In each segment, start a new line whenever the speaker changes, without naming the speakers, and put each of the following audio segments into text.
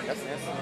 Jasně, jasně.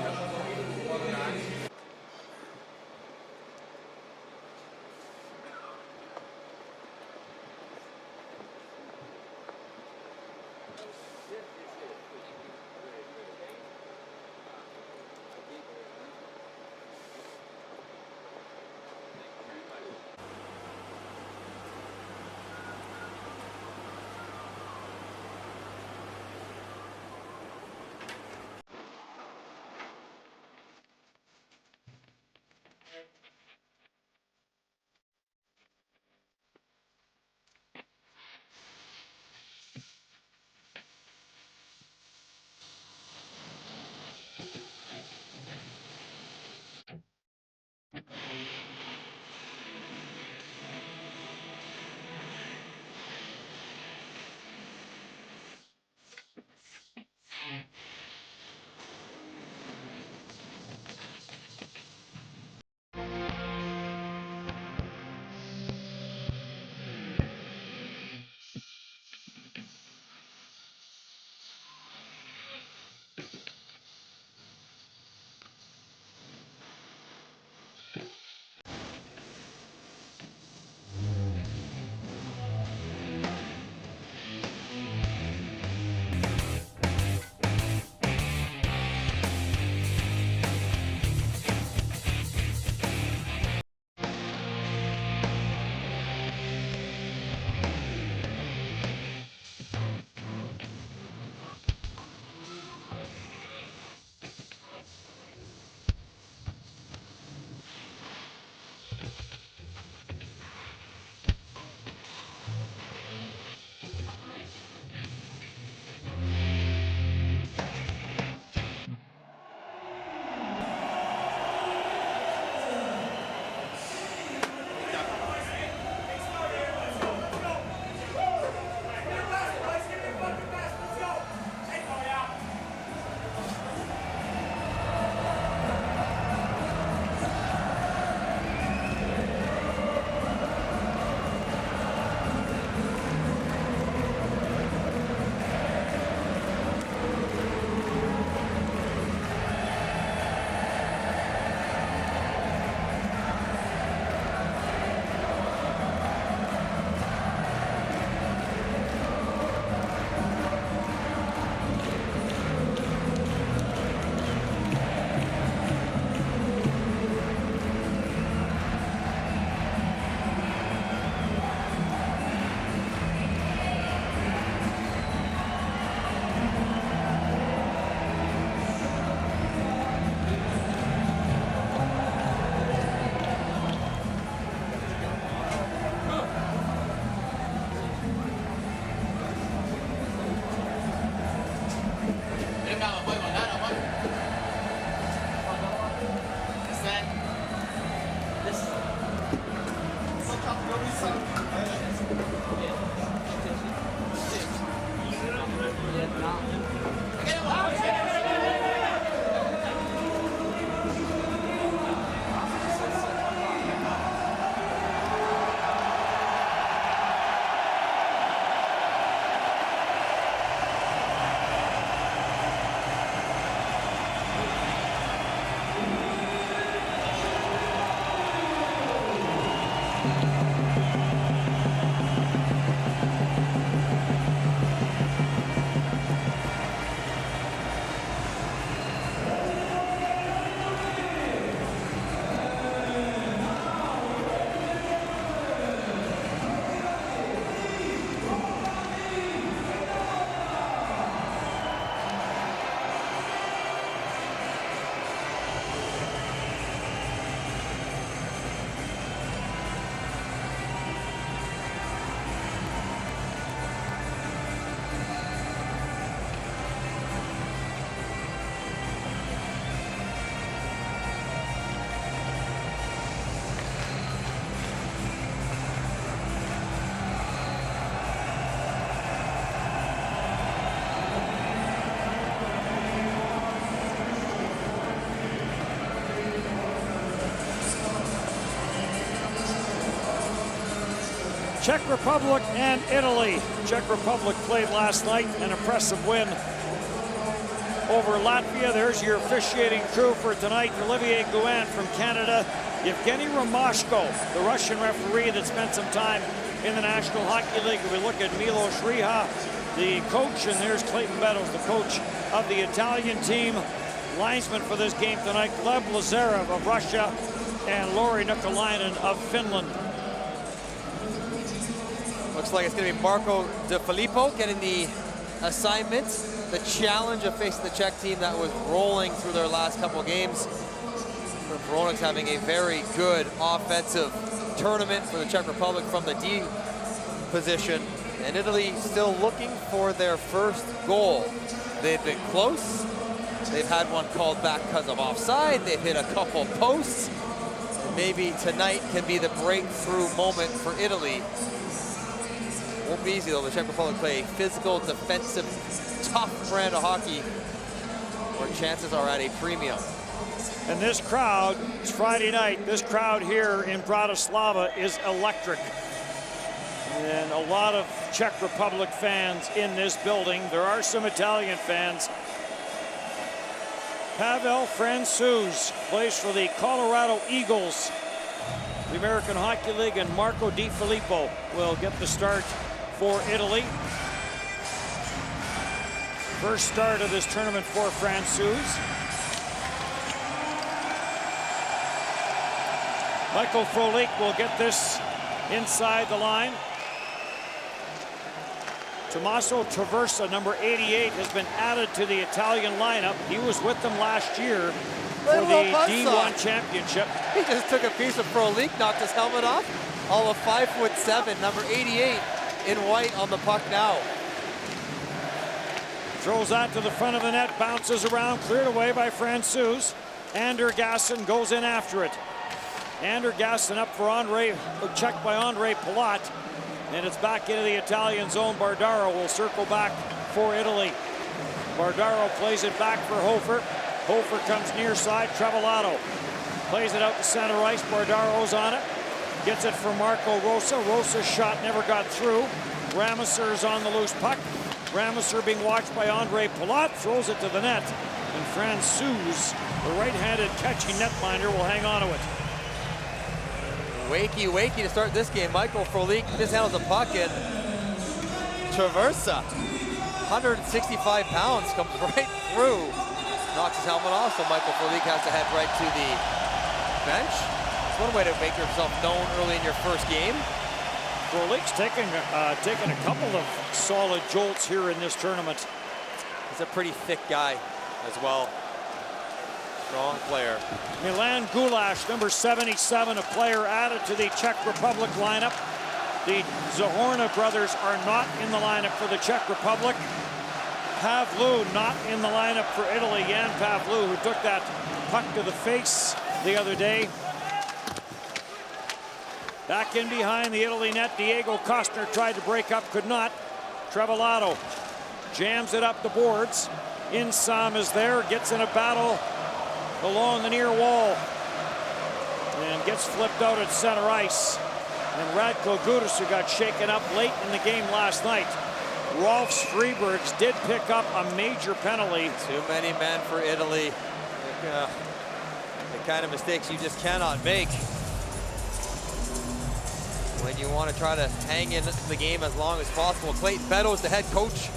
Czech Republic and Italy. Czech Republic played last night, an impressive win over Latvia. There's your officiating crew for tonight. Olivier Gouin from Canada. Yevgeny Romashko, the Russian referee that spent some time in the National Hockey League. We look at Milos Riha, the coach, and there's Clayton Meadows, the coach of the Italian team. Linesman for this game tonight, Gleb Lazarev of Russia and Lauri Nikolainen of Finland.
Looks like it's going to be Marco De Filippo getting the assignment, the challenge of facing the Czech team that was rolling through their last couple of games. Veronic's having a very good offensive tournament for the Czech Republic from the D position. And Italy still looking for their first goal. They've been close. They've had one called back because of offside. They've hit a couple posts. And maybe tonight can be the breakthrough moment for Italy. Won't be easy though. The Czech Republic play a physical, defensive, tough brand of hockey where chances are at a premium.
And this crowd, it's Friday night, this crowd here in Bratislava is electric. And a lot of Czech Republic fans in this building. There are some Italian fans. Pavel Francouz plays for the Colorado Eagles, the American Hockey League, and Marco Di Filippo will get the start for Italy. First start of this tournament for Francouz. Michael Frolik will get this inside the line. Tommaso Traversa, number 88, has been added to the Italian lineup. He was with them last year for the D1 championship.
He just took a piece of Frolik, knocked his helmet off. All of 5'7", number 88 in white on the puck now.
Throws that to the front of the net, bounces around, cleared away by Francouz. Andergasson goes in after it. Andergasson up for checked by Andre Palat. And it's back into the Italian zone. Bardaro will circle back for Italy. Bardaro plays it back for Hofer. Hofer comes near side. Trevillato plays it out to center ice. Bardaro's on it. Gets it for Marco Rosa. Rosa's shot never got through. Rameser's on the loose puck. Rameser being watched by Andre Palat. Throws it to the net. And Francouz, the right-handed catching netminder, will hang on to it.
Wakey to start this game. Michael Frolik mishandles the puck, and Traversa, 165 pounds, comes right through. Knocks his helmet off, so Michael Frolik has to head right to the bench. It's one way to make yourself known early in your first game.
Frolik's taken a couple of solid jolts here in this tournament.
He's a pretty thick guy as well. Strong player.
Milan Gulash, number 77, a player added to the Czech Republic lineup. The Zahorna brothers are not in the lineup for the Czech Republic. Pavlou not in the lineup for Italy. Jan Pavlou, who took that puck to the face the other day. Back in behind the Italy net, Diego Kostner tried to break up, could not. Trevillato jams it up the boards. Insam is there, gets in a battle along the near wall and gets flipped out at center ice. And Radko Gudas, who got shaken up late in the game last night. Rolfs Freebergs did pick up a major penalty.
Too many men for Italy. The kind of mistakes you just cannot make when you want to try to hang in the game as long as possible. Clayton Meadows, the head coach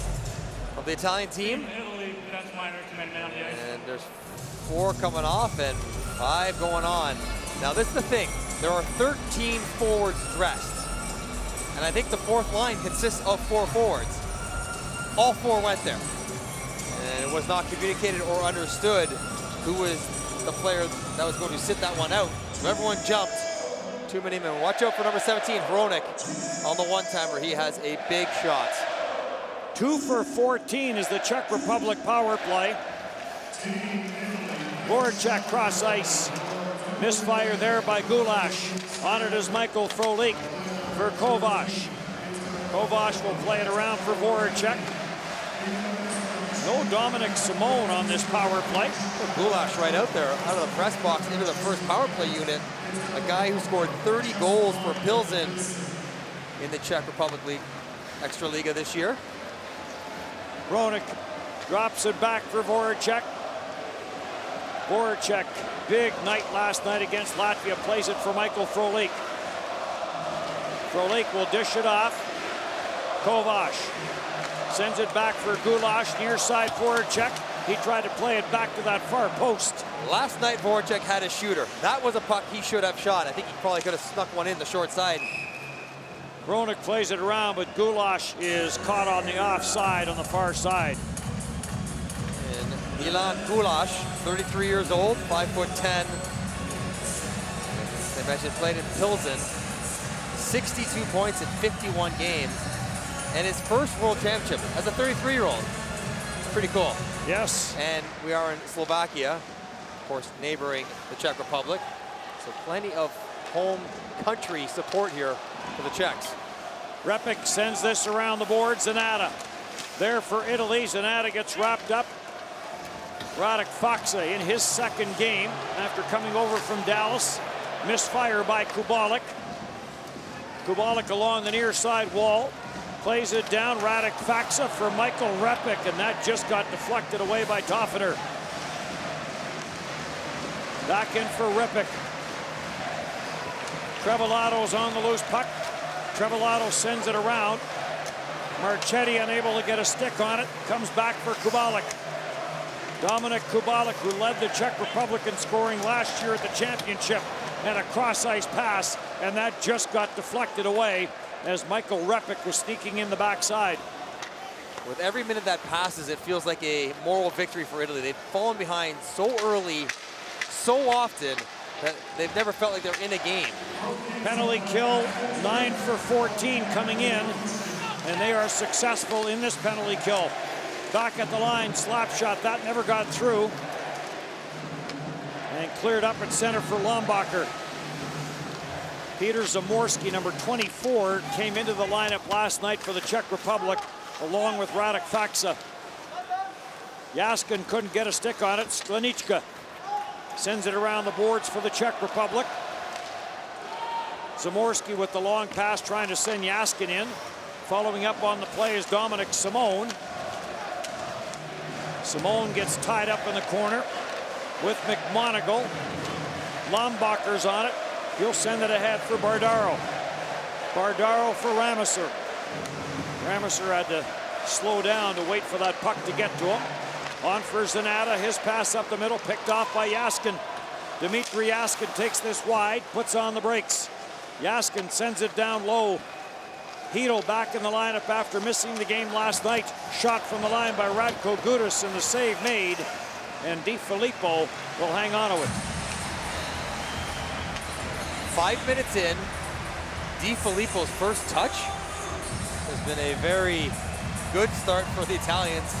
of the Italian team. And there's 4 coming off and 5 going on. Now this is the thing, there are 13 forwards dressed. And I think the 4th line consists of 4 forwards. All 4 went there. And it was not communicated or understood who was the player that was going to sit that one out. So everyone jumped. Too many men. Watch out for number 17, Hronek, on the one-timer. He has a big shot.
2 for 14 is the Czech Republic power play. Voracek cross ice. Misfire there by Gulash. On it is Michael Frolik for Kovac. Kovac will play it around for Voracek. No Dominic Simone on this power play.
Gulash right out there, out of the press box into the first power play unit. A guy who scored 30 goals for Pilsen in the Czech Republic League, Extraliga this year.
Hronek drops it back for Voracek. Voracek, big night last night against Latvia, plays it for Michael Frolik. Frolik will dish it off. Kovac sends it back for Gulash, near side Voracek. He tried to play it back to that far post.
Last night, Voracek had a shooter. That was a puck he should have shot. I think he probably could have snuck one in the short side.
Hronek plays it around, but Gulash is caught on the offside on the far side.
And Milan Gulash, 33 years old, 5'10". As I mentioned, played in Pilsen. 62 points in 51 games. And his first world championship as a 33-year-old. Pretty cool.
Yes.
And we are in Slovakia, of course, neighboring the Czech Republic. So plenty of home country support here for the Czechs.
Repik sends this around the board. Zanata there for Italy. Zanata gets wrapped up. Radek Faksa in his second game after coming over from Dallas. Misfire by Kubalik. Kubalik along the near side wall. Plays it down. Radek Faksa for Michael Repik, and that just got deflected away by Toffener. Back in for Repik. Trevelato's on the loose puck. Trevelato sends it around. Marchetti unable to get a stick on it. Comes back for Kubalik. Dominik Kubalik, who led the Czech Republic in scoring last year at the championship, and a cross-ice pass, and that just got deflected away as Michael Repik was sneaking in the backside.
With every minute that passes, it feels like a moral victory for Italy. They've fallen behind so early, so often, that they've never felt like they're in a game.
Penalty kill, 9 for 14 coming in, and they are successful in this penalty kill. Back at the line, slap shot, that never got through. And cleared up at center for Lombacher. Peter Zamorski, number 24, came into the lineup last night for the Czech Republic, along with Radek Faksa. Jaskin couldn't get a stick on it. Sklenička sends it around the boards for the Czech Republic. Zamorski with the long pass, trying to send Jaskin in. Following up on the play is Dominic Simone. Simone gets tied up in the corner with McMonagle. Lombacher's on it. He'll send it ahead for Bardaro. Bardaro for Rameser. Rameser had to slow down to wait for that puck to get to him. On for Zanata, his pass up the middle, picked off by Jaskin. Dmitry Jaskin takes this wide, puts on the brakes. Jaskin sends it down low. Hedl back in the lineup after missing the game last night. Shot from the line by Radko Gudas, and the save made. And Di Filippo will hang on to it.
5 minutes in, Di Filippo's first touch has been a very good start for the Italians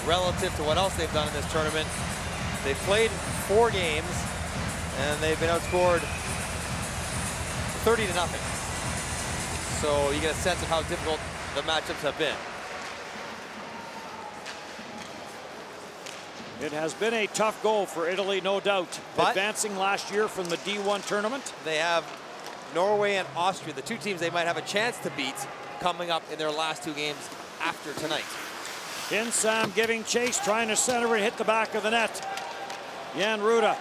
relative to what else they've done in this tournament. They've played 4 games, and they've been outscored 30-0. So you get a sense of how difficult the matchups have been.
It has been a tough goal for Italy, no doubt.
But
advancing last year from the D1 tournament.
They have Norway and Austria, the 2 teams they might have a chance to beat, coming up in their last 2 games after tonight.
Insam giving chase, trying to center it, hit the back of the net. Jan Ruda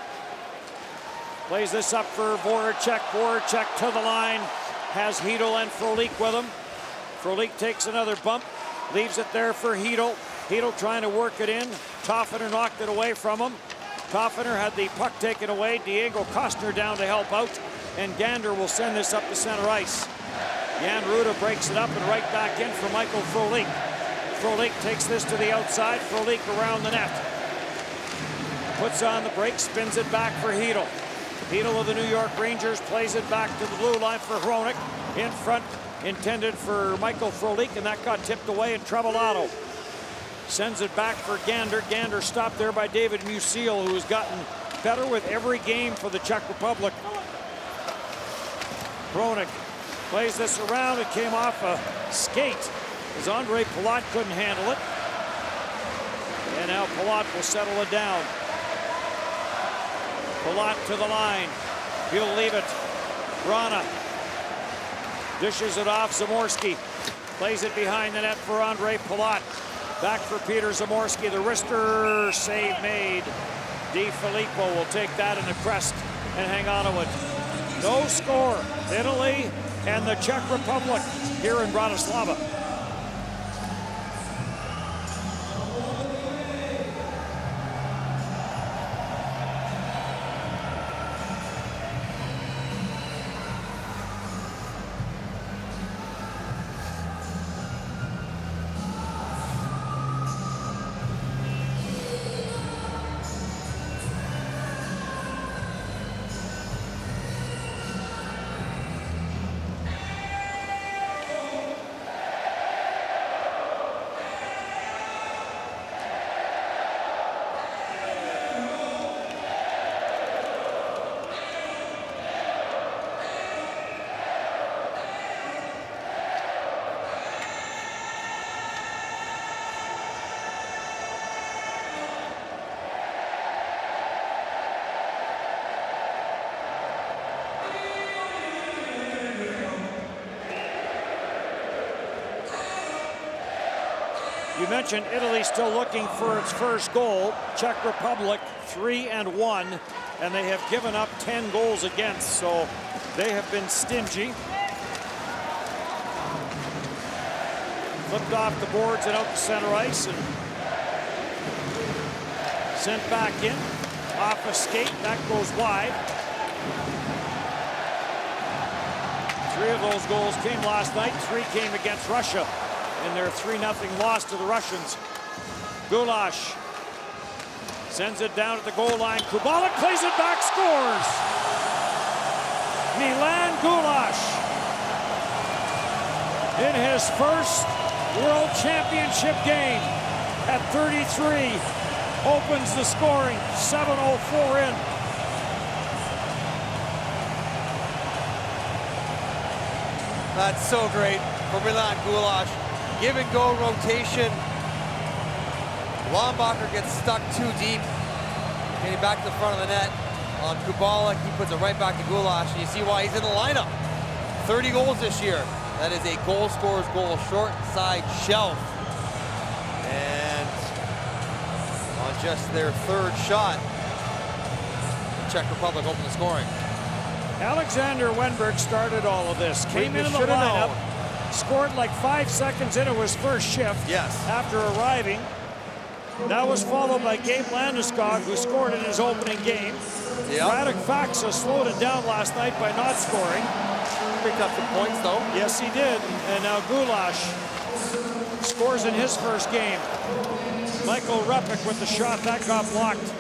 plays this up for Voracek. Voracek to the line, has Hedl and Frolik with him. Frolik takes another bump, leaves it there for Hedl. Hedl trying to work it in. Toffener knocked it away from him. Toffener had the puck taken away. Diego Kostner down to help out. And Gander will send this up to center ice. Jan Ruda breaks it up and right back in for Michael Frolik. Frolik takes this to the outside. Frolik around the net. Puts on the brake, spins it back for Hedl. Hedl of the New York Rangers plays it back to the blue line for Hronek. In front, intended for Michael Frolik, and that got tipped away, and Trevelato sends it back for Gander. Gander stopped there by David Musil, who has gotten better with every game for the Czech Republic. Hronek plays this around. It came off a skate as Andre Palat couldn't handle it. And now Palat will settle it down. Palat to the line. He'll leave it. Rana Dishes it off, Zamorski. Plays it behind the net for Andre Palat. Back for Peter Zamorski, the wrister, save made. Di Filippo will take that in the crest and hang on to it. No score, Italy and the Czech Republic here in Bratislava. You mentioned Italy still looking for its first goal. Czech Republic 3-1, and they have given up 10 goals against, so they have been stingy. Flipped off the boards and out to center ice and sent back in. Off a skate, that goes wide. 3 of those goals came last night, 3 came against Russia in their 3-0 loss to the Russians. Gulash sends it down at the goal line. Kubalik plays it back, scores! Milan Gulash, in his first World Championship game at 33, opens the scoring, 7:04 in.
That's so great for Milan Gulash. Give and go rotation. Lombacher gets stuck too deep. Getting back to the front of the net on Kubalik. He puts it right back to Gulash. And you see why he's in the lineup. 30 goals this year. That is a goal scorer's goal, short side shelf. And on just their 3rd shot, the Czech Republic opened the scoring.
Alexander Wenberg started all of this. Came into the lineup, scored like 5 seconds into his first shift.
Yes.
After arriving. That was followed by Gabe Landeskog, who scored in his opening game.
Yep.
Radek Faksa slowed it down last night by not scoring.
Picked up some points, though.
Yes, he did. And now Gulash scores in his first game. Michael Repik with the shot. That got blocked.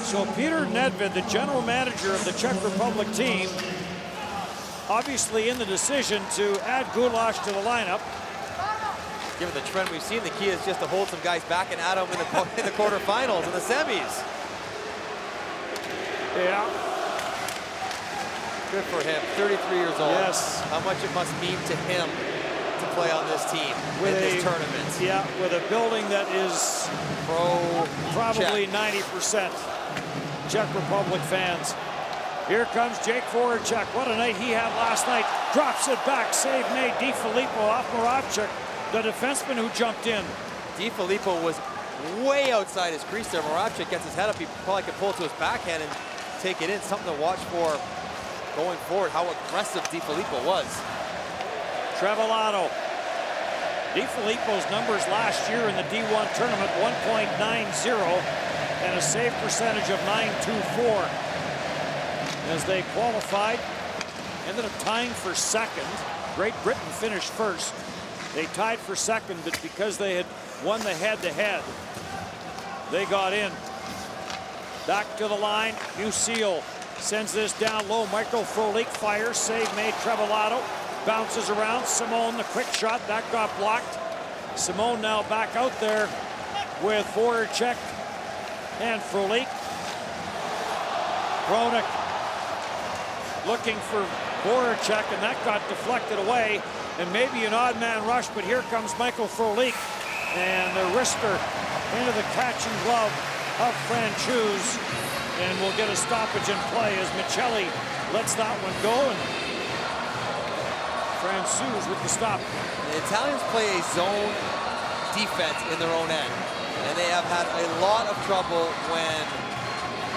So Peter Nedved, the general manager of the Czech Republic team, obviously in the decision to add Gulash to the lineup.
Given the trend we've seen, the key is just to hold some guys back and add them in the quarterfinals and the semis.
Yeah.
Good for him, 33 years old.
Yes.
How much it must mean to him to play on this team in this tournament.
Yeah, with a building that is probably 90% Czech Republic fans. Here comes Jake Voracek. What a night he had last night. Drops it back, save made. Di Filippo off Moravcik, the defenseman who jumped in.
Di Filippo was way outside his crease there. Moravcik gets his head up. He probably could pull it to his backhand and take it in. Something to watch for going forward, how aggressive Di Filippo was.
Trevillato. Di Filippo's numbers last year in the D1 tournament, 1.90 and a save percentage of .924. As they qualified, ended up tying for second. Great Britain finished first. They tied for second, but because they had won the head-to-head, they got in. Back to the line, Musil sends this down low. Michael Frolik fires, save made. Trevillato bounces around. Simone, the quick shot, that got blocked. Simone now back out there with Voracek and Frolik. Hronek looking for Voracek, and that got deflected away. And maybe an odd man rush, but here comes Michael Frolik. And the wrister into the catching glove of Franchuz. And we'll get a stoppage in play as Michelli lets that one go. And Francouz with the stop.
The Italians play a zone defense in their own end, and they have had a lot of trouble when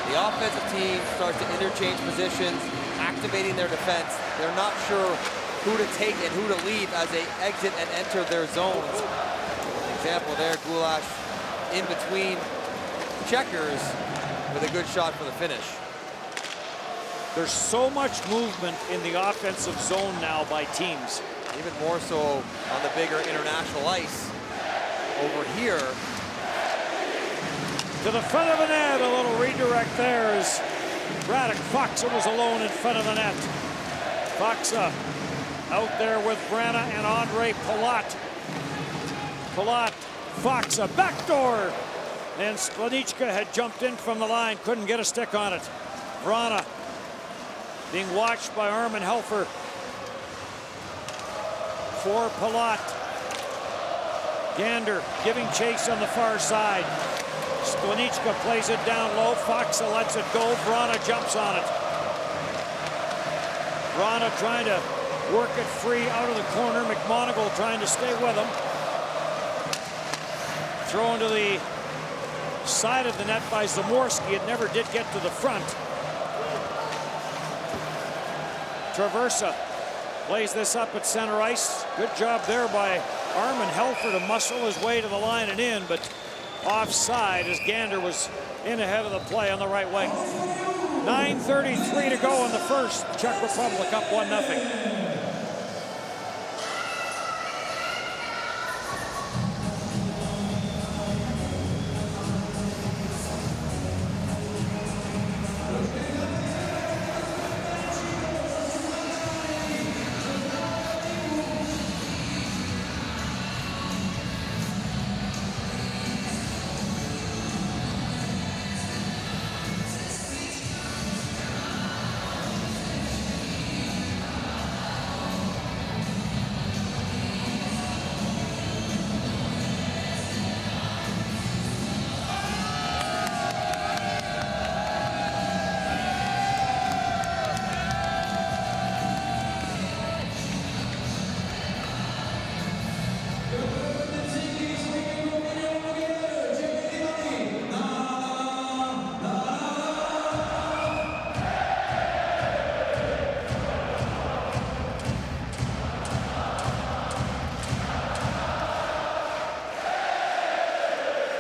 the offensive team starts to interchange positions, activating their defense. They're not sure who to take and who to leave as they exit and enter their zones. Example there, Goulash in between checkers with a good shot for the finish.
There's so much movement in the offensive zone now by teams.
Even more so on the bigger international ice. Over here.
To the front of the net, a little redirect there as Braddock Foxa was alone in front of the net. Foxa out there with Brana and Andre Palat. Palat, Foxa, backdoor. And Sklenichka had jumped in from the line, couldn't get a stick on it. Brana being watched by Armin Helfer. For Palat. Gander giving chase on the far side. Sklenichka plays it down low. Foxa lets it go. Brana jumps on it. Brana trying to work it free out of the corner. McMonagle trying to stay with him. Thrown to the side of the net by Zamorski. It never did get to the front. Traversa plays this up at center ice. Good job there by Armin Helfer to muscle his way to the line and in, but offside as Gander was in ahead of the play on the right wing. 9:33 to go in the first. Czech Republic up 1-0.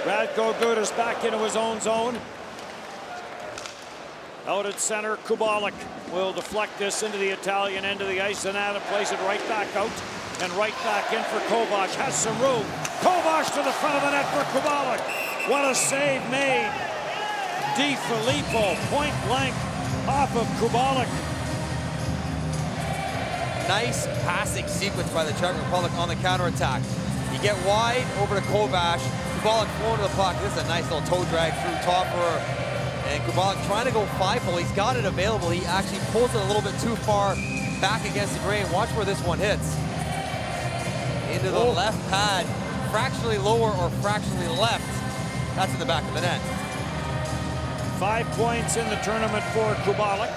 Radko Gudas back into his own zone. Out at center, Kubalik will deflect this into the Italian end of the ice. Zanata plays it right back out and right back in for Kovac. Has some room. Kovac to the front of the net for Kubalik. What a save made. Di Filippo, point blank off of Kubalik.
Nice passing sequence by the Czech Republic on the counterattack. You get wide over to Kovac. Kubalik flowing to the puck. This is a nice little toe drag through Topper. And Kubalik trying to go 5-hole. He's got it available. He actually pulls it a little bit too far back against the grain. Watch where this one hits. Into the left pad. Fractionally lower or fractionally left. That's in the back of the net.
5 points in the tournament for Kubalik.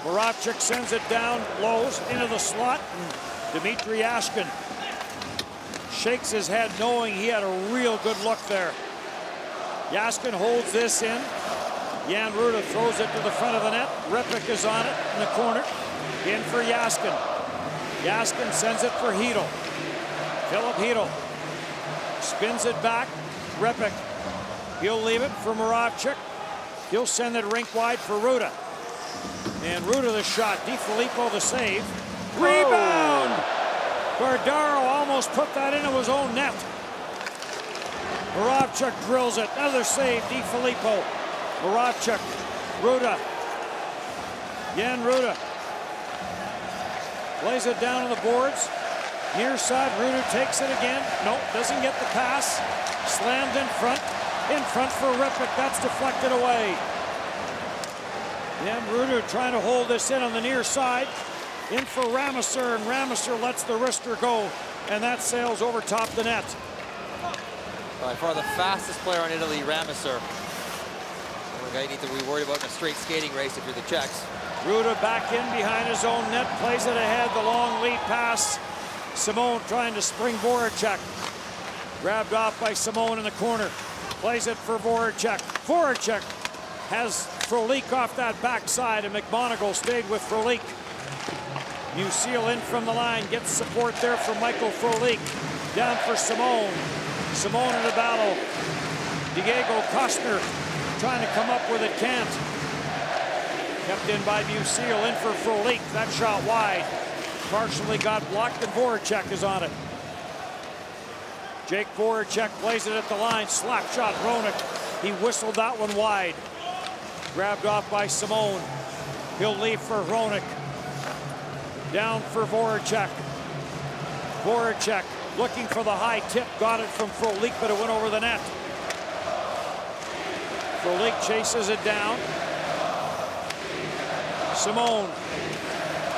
Moravchik sends it down, lows into the slot. And Dmitry Yashkin shakes his head knowing he had a real good look there. Yashkin holds this in. Jan Ruda throws it to the front of the net. Ripik is on it in the corner. In for Yashkin. Yashkin sends it for Hedl. Philip Hedl spins it back. Ripik. He'll leave it for Moravchik. He'll send it rink wide for Ruda. And Ruda the shot. Di Filippo the save. Rebound! Bardaro almost put that into his own net. Moravchuk drills it. Another save. Di Filippo. Moravchuk. Ruda. Jan Ruda. Lays it down on the boards. Near side. Ruda takes it again. Nope. Doesn't get the pass. Slammed in front. In front for Ripik. That's deflected away. Jan Ruda trying to hold this in on the near side. In for Rameser, and Rameser lets the wrister go, and that sails over top the net.
By far the fastest player on Italy, Rameser. The guy you need to be worried about in a straight skating race if you're the Czechs.
Ruda back in behind his own net, plays it ahead, the long lead pass. Simone trying to spring Voracek. Grabbed off by Simone in the corner. Plays it for Voracek. Voracek has Frolik off that backside, and McMonagle stayed with Frolik. Musil in from the line, gets support there from Michael Frolik. Down for Simone. Simone in the battle. Diego Kostner trying to come up with it, can't. Kept in by Musil, in for Frolik. That shot wide. Partially got blocked, and Voracek is on it. Jake Voracek plays it at the line. Slap shot, Roenick. He whistled that one wide. Grabbed off by Simone. He'll leave for Roenick. Down for Voracek. Voracek looking for the high tip. Got it from Frolik, but it went over the net. Frolik chases it down. Simone.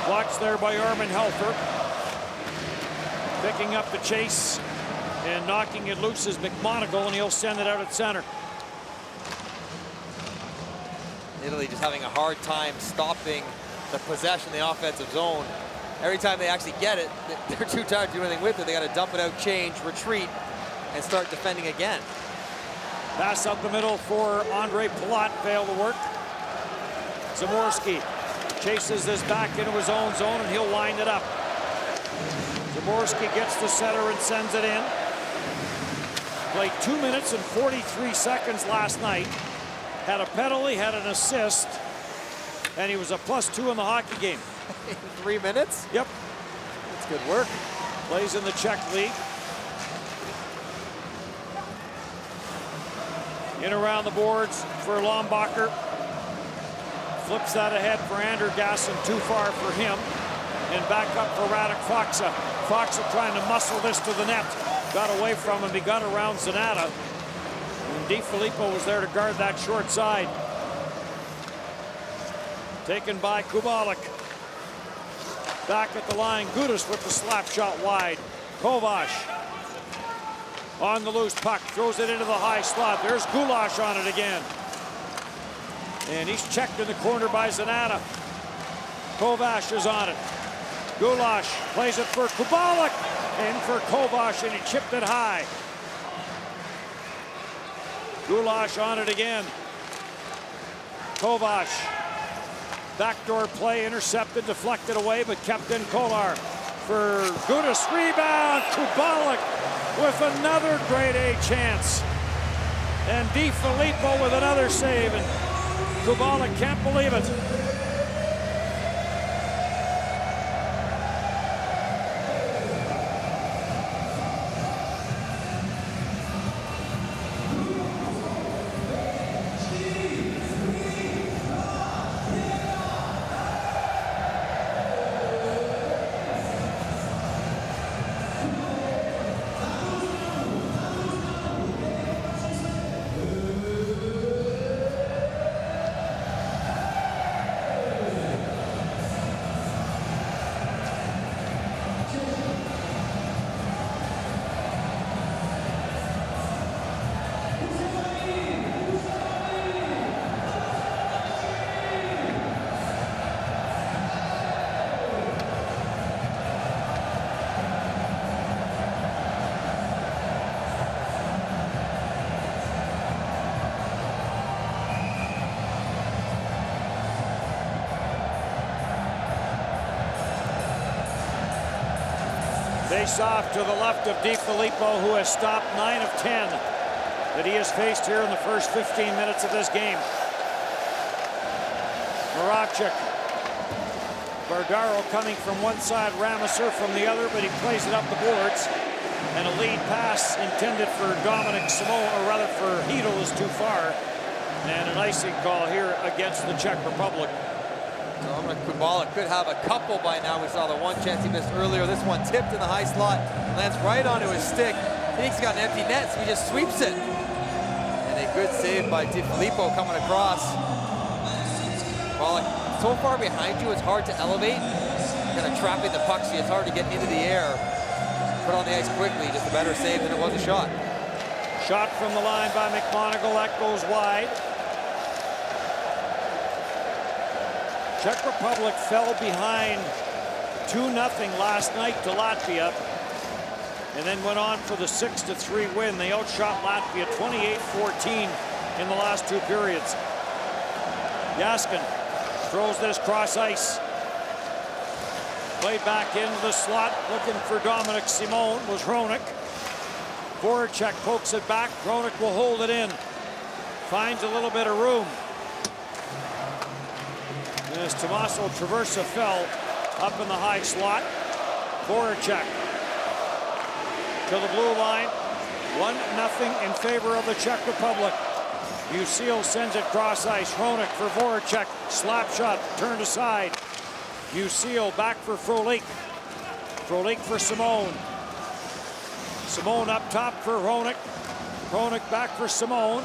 Watched there by Armin Helfer. Picking up the chase and knocking it loose is McMonagle, and he'll send it out at center.
Italy just having a hard time stopping the possession in the offensive zone. Every time they actually get it, they're too tired to do anything with it. They got to dump it out, change, retreat, and start defending again.
Pass up the middle for Andre Palat, failed to work. Zamorsky chases this back into his own zone, and he'll wind it up. Zamorsky gets the center and sends it in. Played 2 minutes and 43 seconds last night. Had a penalty, had an assist, and he was a +2 in the hockey game.
In 3 minutes?
Yep.
That's good work.
Plays in the Czech league. In around the boards for Lombacher. Flips that ahead for Andergassen, too far for him. And back up for Radek Faksa. Faksa trying to muscle this to the net. Got away from him, he got around Zanata. And DiFilippo was there to guard that short side. Taken by Kubalik. Back at the line, Gudis with the slap shot wide. Kovac on the loose puck, throws it into the high slot. There's Gulash on it again. And he's checked in the corner by Zanata. Kovac is on it. Gulash plays it for Kubalik. In for Kovac, and he chipped it high. Gulash on it again. Kovac. Backdoor play, intercepted, deflected away, but kept in Kolar. For Gudis, rebound, Kubalik with another grade A chance. And DiFilippo with another save, and Kubalik can't believe it. Face off to the left of DiFilippo, who has stopped 9 of 10 that he has faced here in the first 15 minutes of this game. Marachik. Bardaro coming from one side, Ramusser from the other, but he plays it up the boards. And a lead pass intended for Dominic Simone, or rather for Hedl, is too far. And an icing call here against the Czech Republic.
Dominic Kubalik could have a couple by now. We saw the one chance he missed earlier. This one tipped in the high slot, lands right onto his stick. He thinks he's got an empty net, so he just sweeps it. And a good save by DiFilippo coming across. Kubalik, so far behind you, it's hard to elevate. Kind of trapping the puck, so it's hard to get into the air. Put on the ice quickly, just a better save than it was a shot.
Shot from the line by McMonagle, that goes wide. Czech Republic fell behind 2-0 last night to Latvia, and then went on for the 6-3 win. They outshot Latvia 28-14 in the last 2 periods. Jaskin throws this cross ice. Played back into the slot, looking for Dominic Simone, was Hronek. Voracek pokes it back. Hronek will hold it in. Finds a little bit of room. And as Tommaso Traversa fell up in the high slot, Voracek to the blue line. 1-0 in favor of the Czech Republic. Musil sends it cross ice. Hronek for Voracek. Slap shot turned aside. Musil back for Frolik. Frolik for Simone. Simone up top for Hronek. Hronek back for Simone.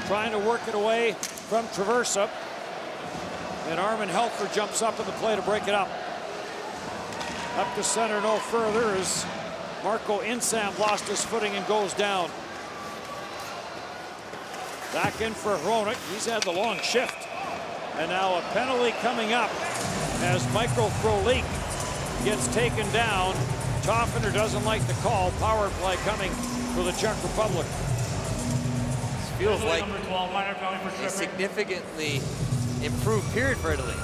Trying to work it away from Traversa. And Armin Helfer jumps up in the play to break it up. Up to center no further as Marco Insam lost his footing and goes down. Back in for Hronek. He's had the long shift. And now a penalty coming up as Michael Frolik gets taken down. Toffener doesn't like the call. Power play coming for the Czech Republic.
This feels like a significantly improved period for Italy.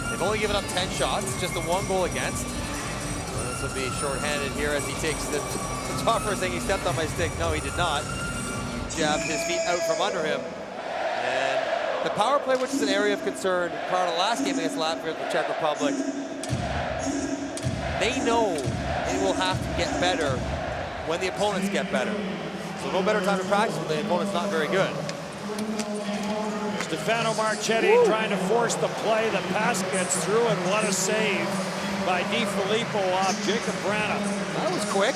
They've only given up 10 shots, just the 1 goal against. Well, this will be shorthanded here as he takes the Toffener saying he stepped on my stick. No, he did not. Jabbed his feet out from under him. And the power play, which is an area of concern prior to the last game against Latvia, the Czech Republic, they know it will have to get better when the opponents get better. So no better time to practice when the opponent's not very good.
Stefano Marchetti trying to force the play. The pass gets through, and what a save by Di Filippo off Jacob Vrana.
That was quick.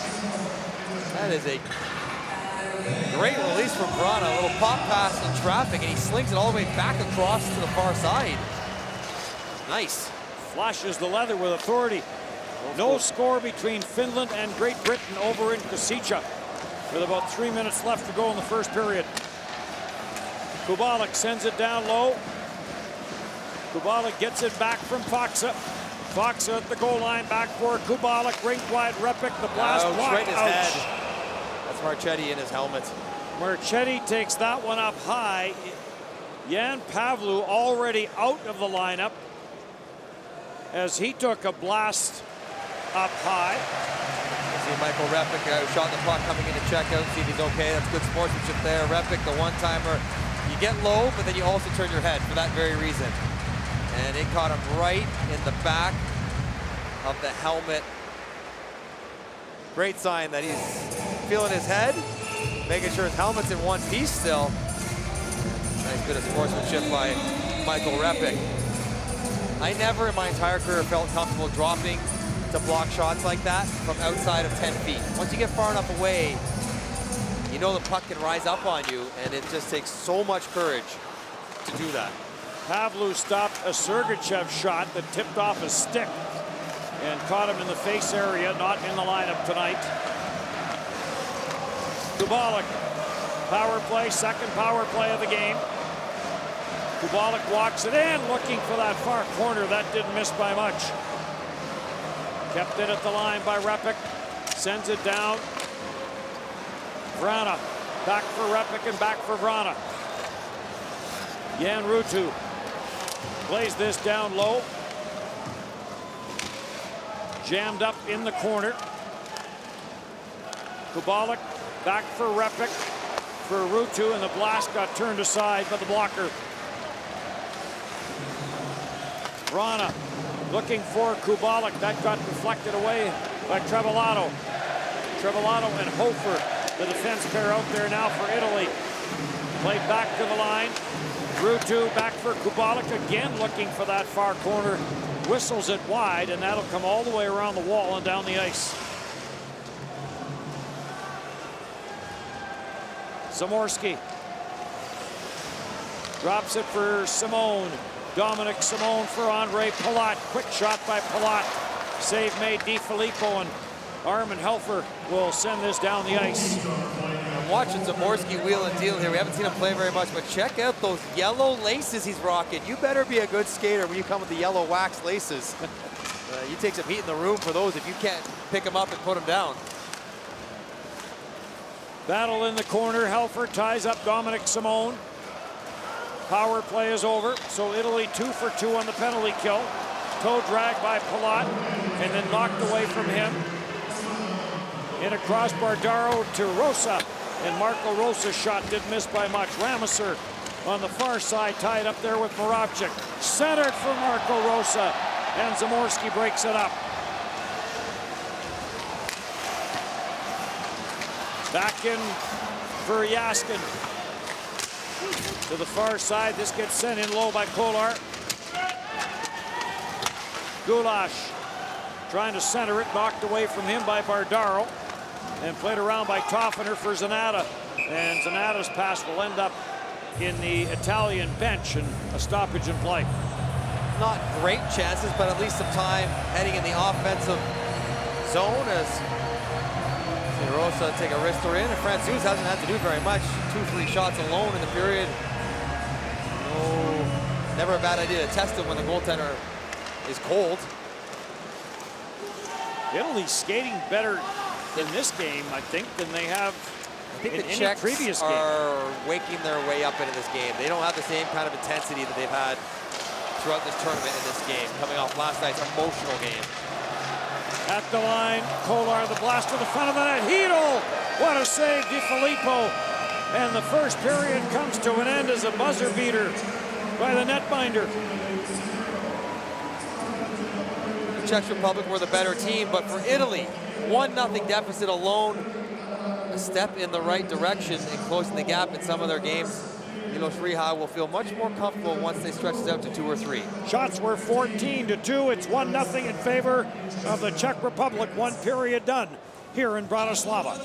That is a great release from Vrana. A little pop pass in traffic, and he slings it all the way back across to the far side. Nice.
Flashes the leather with authority. No score between Finland and Great Britain over in Kosice with about 3 minutes left to go in the first period. Kubalik sends it down low. Kubalik gets it back from Faksa. Faksa at the goal line, back for Kubalik, rink wide, Repik, the blast blocked.
Right in his head. That's Marchetti in his helmet.
Marchetti takes that one up high. Jan Pavlu already out of the lineup as he took a blast up high.
See Michael Repik shot the puck coming into checkout. See if he's okay. That's good sportsmanship there. Repik, the one-timer. You get low, but then you also turn your head for that very reason. And it caught him right in the back of the helmet. Great sign that he's feeling his head, making sure his helmet's in one piece still. Nice bit of sportsmanship by Michael Repik. I never in my entire career felt comfortable dropping to block shots like that from outside of 10 feet. Once you get far enough away, you know the puck can rise up on you, and it just takes so much courage to do that.
Pavlu stopped a Sergachev shot that tipped off his stick and caught him in the face area, not in the lineup tonight. Kubalik, power play, second power play of the game. Kubalik walks it in, looking for that far corner. That didn't miss by much. Kept it at the line by Repik. Sends it down. Vrana, back for Repik and back for Vrana. Jan Ruutu plays this down low. Jammed up in the corner. Kubalik back for Repik, for Ruutu, and the blast got turned aside by the blocker. Vrana looking for Kubalik. That got deflected away by Trevillato. Trevillato and Hofer, the defense pair out there now for Italy. Played back to the line. Ruutu back for Kubalik, again looking for that far corner. Whistles it wide, and that'll come all the way around the wall and down the ice. Zamorski drops it for Simone. Dominic Simone for Andre Palat. Quick shot by Palat. Save made Di Filippo, and Armin Helfer will send this down the ice.
I'm watching Zamorsky wheel and deal here. We haven't seen him play very much, but check out those yellow laces he's rocking. You better be a good skater when you come with the yellow wax laces. You take some heat in the room for those if you can't pick them up and put them down.
Battle in the corner. Helfer ties up Dominic Simone. Power play is over, so Italy 2 for 2 on the penalty kill. Toe drag by Palat, and then knocked away from him. In across Bardaro to Rosa, and Marco Rosa's shot didn't miss by much. Rameser on the far side, tied up there with Moravchik. Centered for Marco Rosa, and Zamorsky breaks it up. Back in for Yaskin. To the far side, this gets sent in low by Kolar. Gulash trying to center it, knocked away from him by Bardaro, and played around by Toffener for Zanata. And Zanata's pass will end up in the Italian bench and a stoppage in play.
Not great chances, but at least some time heading in the offensive zone as Rosa take a wrister in, and Francouz hasn't had to do very much. 2-3 shots alone in the period. Oh, never a bad idea to test him when the goaltender is cold.
Italy's skating better in this game, I think, than they have
I think
in
the
any
Czechs
previous game.
are waking their way up into this game. They don't have the same kind of intensity that they've had throughout this tournament in this game, coming off last night's emotional game.
At the line, Kolar, the blast to the front of the net. Hedel! What a save, DiFilippo. And the first period comes to an end as a buzzer beater by the netminder.
The Czech Republic were the better team, but for Italy, 1-0 deficit alone, a step in the right direction in closing the gap in some of their games. Milos Rihaj will feel much more comfortable once they stretch this out to 2 or 3.
Shots were 14-2. It's 1-0 in favor of the Czech Republic. 1 period done here in Bratislava.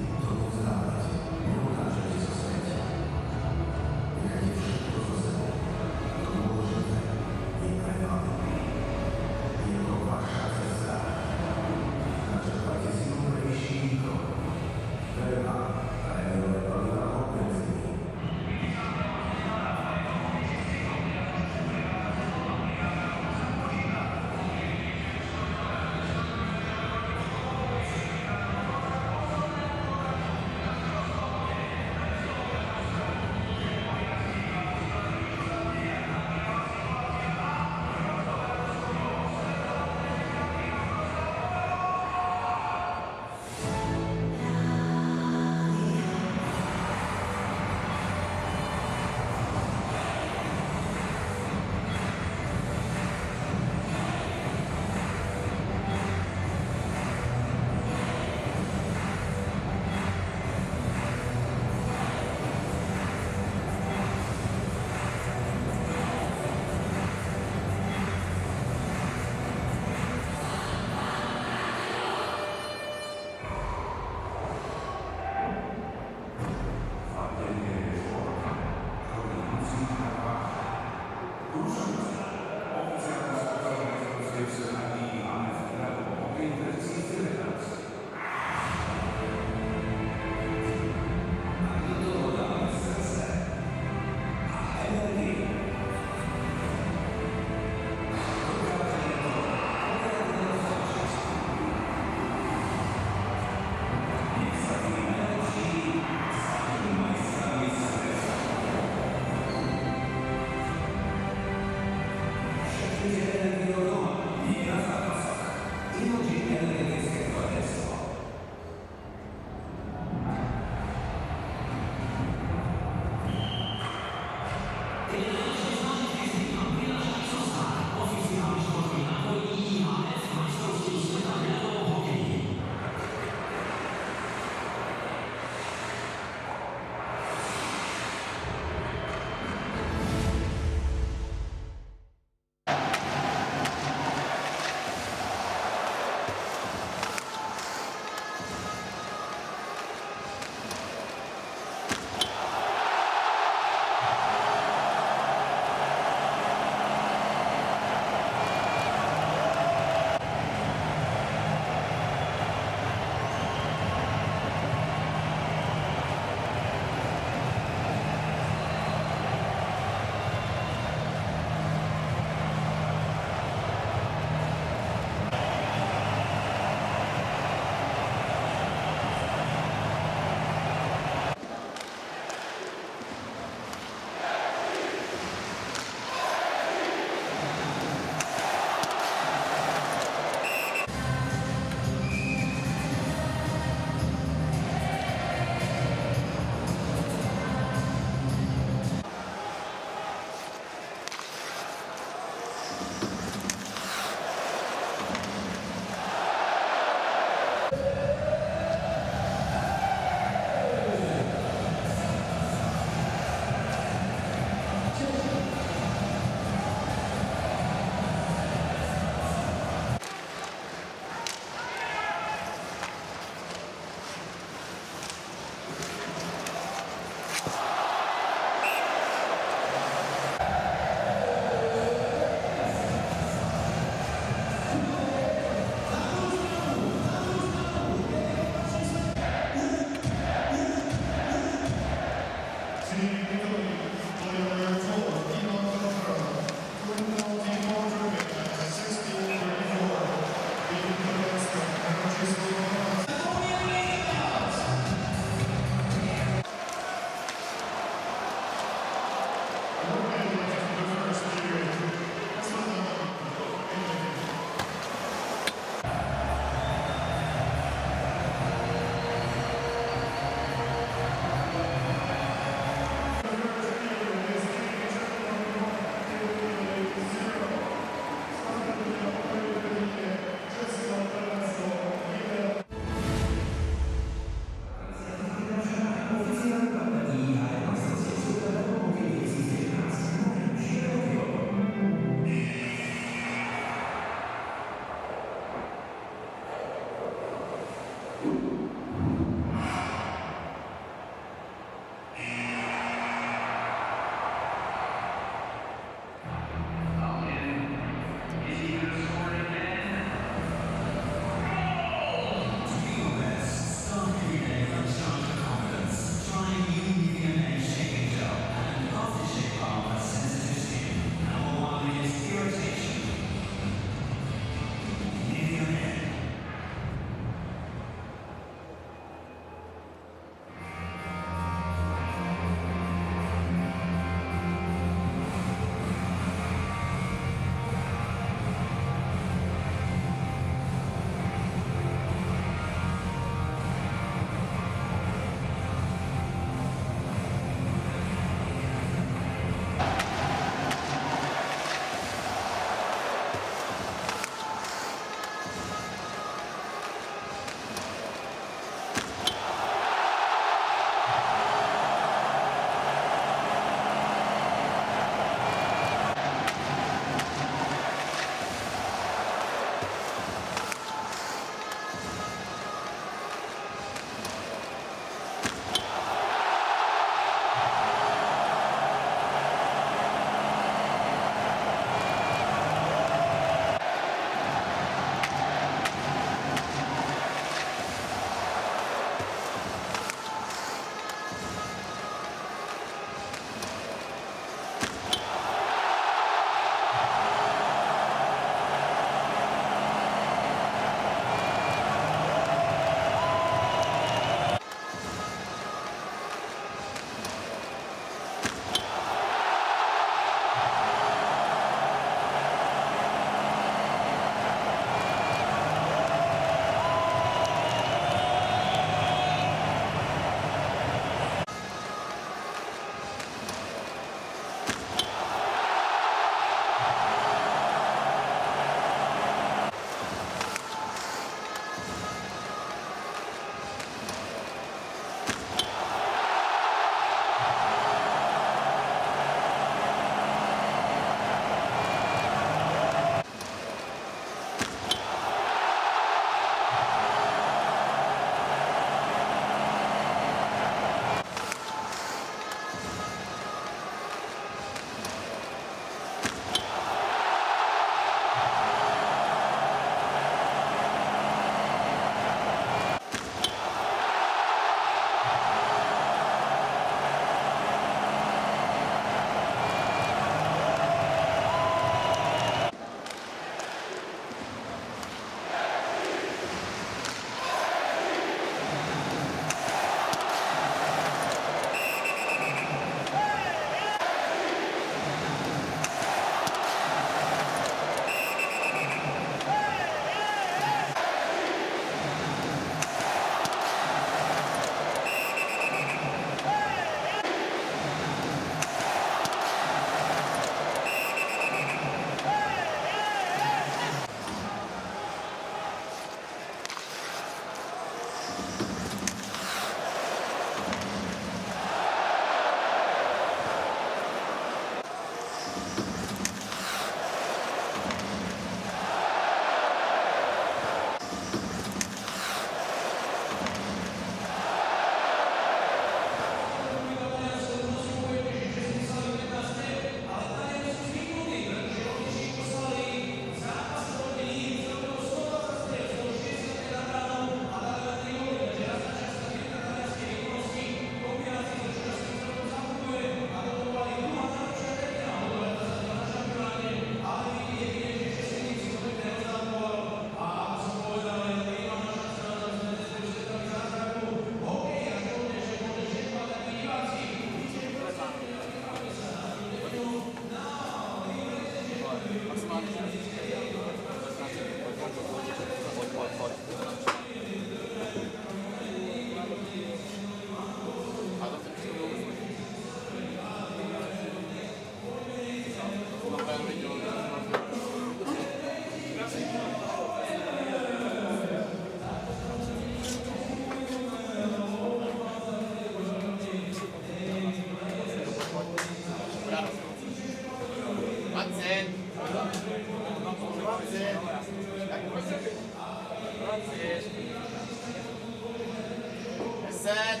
Set.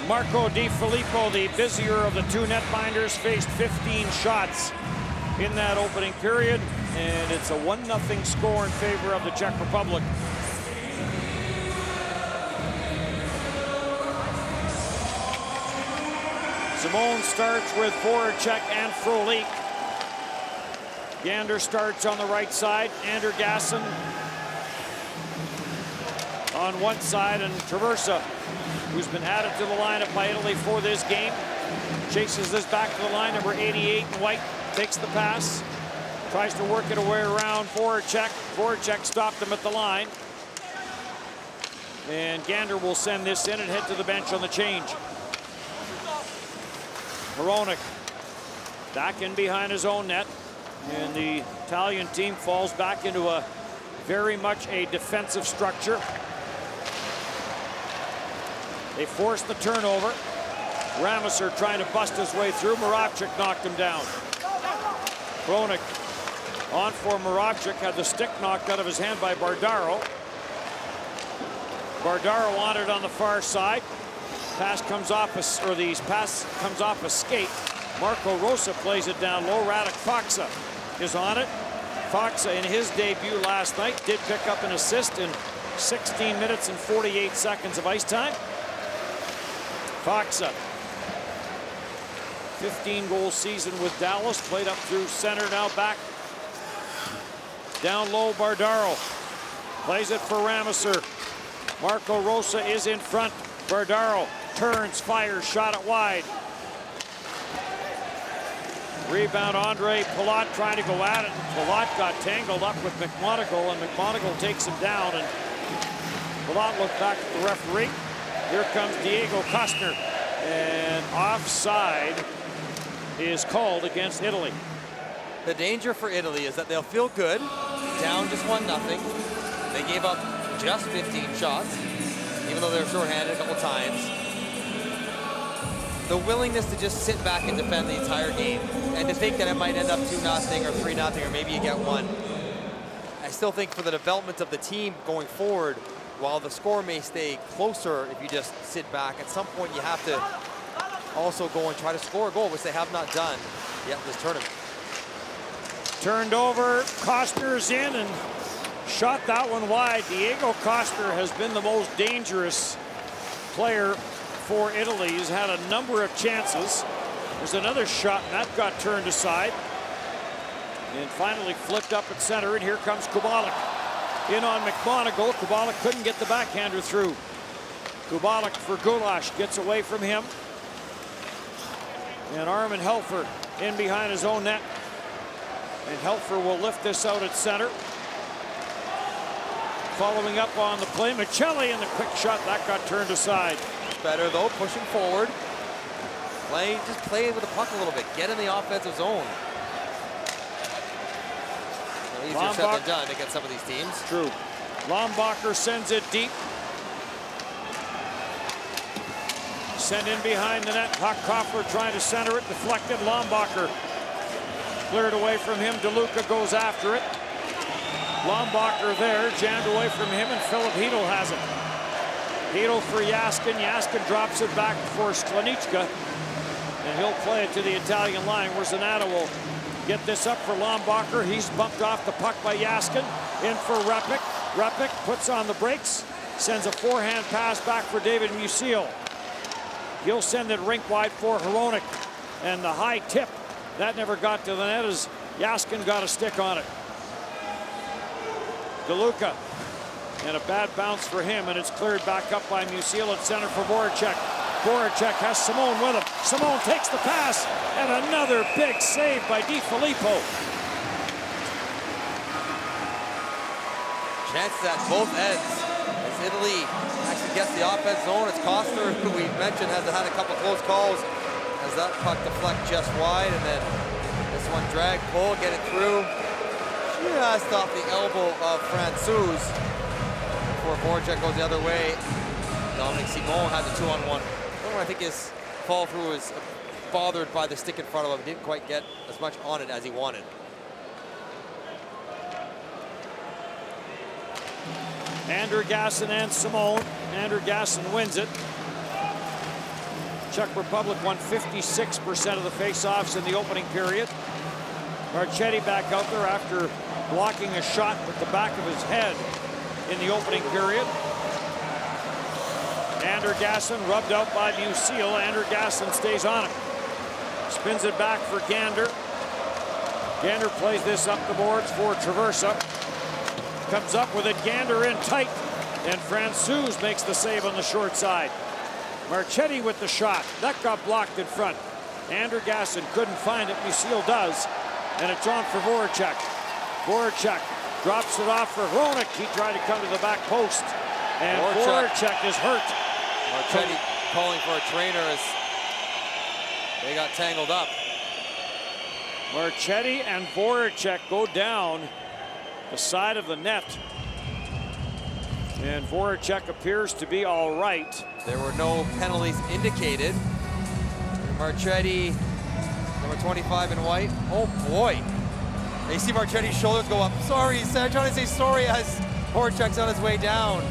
Marco Di Filippo, the busier of the two netminders, faced 15 shots in that opening period, and it's a 1-0 score in favor of the Czech Republic. Simone starts with Voracek and Frolik. Gander starts on the right side. Andergassen on one side, and Traversa, who's been added to the lineup by Italy for this game, chases this back to the line. Number 88 in white takes the pass, tries to work it away around Voracek. Voracek stopped him at the line, and Gander will send this in and head to the bench on the change. Moronic back in behind his own net, and the Italian team falls back into a very much a defensive structure. They forced the turnover. Rameser trying to bust his way through. Moravcik knocked him down. Moronic on for Moravcik, had the stick knocked out of his hand by Bardaro. Bardaro on it on the far side. Pass comes off a skate. Marco Rosa plays it down low. Radek Faksa is on it. Faksa in his debut last night did pick up an assist in 16 minutes and 48 seconds of ice time. Faksa, 15-goal season with Dallas, played up through center, now back down low. Bardaro plays it for Rameser. Marco Rosa is in front. Bardaro turns, fires, shot it wide. Rebound, Andre Palat trying to go at it. Palat got tangled up with McMonagle, and McMonagle takes him down, and Palat looked back at the referee. Here comes Diego Kostner, and offside is called against Italy.
The danger for Italy is that they'll feel good, down just 1-0. They gave up just 15 shots, even though they were shorthanded a couple times. The willingness to just sit back and defend the entire game, and to think that it might end up 2-0 or 3-0, or maybe you get one. I still think for the development of the team going forward, while the score may stay closer if you just sit back, at some point you have to also go and try to score a goal, which they have not done yet this tournament.
Turned over, Costner's in and shot that one wide. Diego Costner has been the most dangerous player for Italy. He's had a number of chances. There's another shot, and that got turned aside. And finally flipped up at center, and here comes Kubalik. In on McMonagle. Kubalik couldn't get the backhander through. Kubalik for Gulash, gets away from him. And Armin Helfer in behind his own net. And Helfer will lift this out at center. Following up on the play, Michelli in the quick shot, that got turned aside.
Better though, pushing forward. Just play with the puck a little bit. Get in the offensive zone. Easier said than done against some of these teams.
True. Lombacher sends it deep. Sent in behind the net. Hockhofer trying to center it. Deflected. Lombacher cleared away from him. DeLuca goes after it. Lombacher there. Jammed away from him, and Philip Hedl has it. Hedl for Jaskin. Jaskin drops it back for Sklenichka. And he'll play it to the Italian line, where Zanata will get this up for Lombacher. He's bumped off the puck by Jaskin. In for Repik. Repik puts on the brakes. Sends a forehand pass back for David Musil. He'll send it rink wide for Hronek. And the high tip, that never got to the net as Jaskin got a stick on it. DeLuca. And a bad bounce for him, and it's cleared back up by Musil at center for Voracek. Voracek has Simone with him. Simone takes the pass, and another big save by Di Filippo.
Chances at both ends as Italy actually gets the offense zone. It's Costner, who we mentioned has had a couple close calls, as that puck deflect just wide, and then this one drag, pull, get it through. Just off the elbow of Francouz before Voracek goes the other way. Dominic Simon had the 2-on-1. I think his fall through was bothered by the stick in front of him. Didn't quite get as much on it as he wanted.
Andergassen and Simone. Andergassen wins it. Czech Republic won 56% of the face-offs in the opening period. Marchetti back out there after blocking a shot with the back of his head in the opening period. Andergassen rubbed out by Musil. Andergassen stays on it. Spins it back for Gander. Gander plays this up the boards for Traversa. Comes up with it. Gander in tight. And Francouz makes the save on the short side. Marchetti with the shot. That got blocked in front. Andergassen couldn't find it. Musil does. And it's on for Voracek. Voracek drops it off for Hronek. He tried to come to the back post. And Voracek is hurt.
Marchetti calling for a trainer as they got tangled up.
Marchetti and Voracek go down the side of the net. And Voracek appears to be all right.
There were no penalties indicated. Marchetti, number 25 in white. Oh boy. You see Marchetti's shoulders go up. Sorry, he said, trying to say sorry as Voracek's on his way down.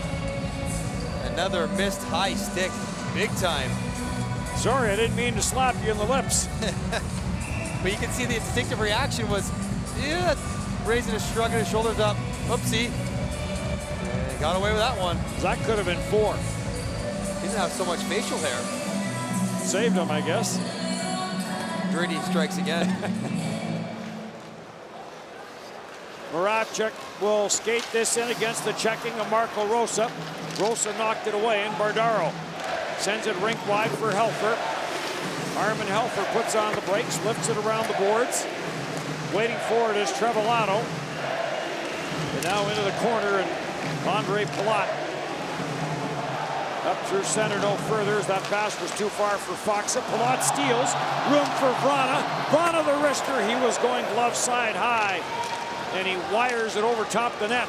Another missed high stick, big time.
Sorry, I didn't mean to slap you in the lips.
But you can see the instinctive reaction was, yeah, raising his, shrugging his shoulders up. Oopsie. And got away with that one.
That could have been 4.
He didn't have so much facial hair.
Saved him, I guess.
Dirty strikes again.
Maracek will skate this in against the checking of Marco Rosa. Rosa knocked it away, and Bardaro sends it rink wide for Helfer. Armin Helfer puts on the brakes, lifts it around the boards. Waiting for it is Trevillato. And now into the corner, and Andre Palat up through center, no further, as that pass was too far for Foxa. Palat steals, room for Vrana. Vrana the wrister, he was going glove side high, and he wires it over top the net.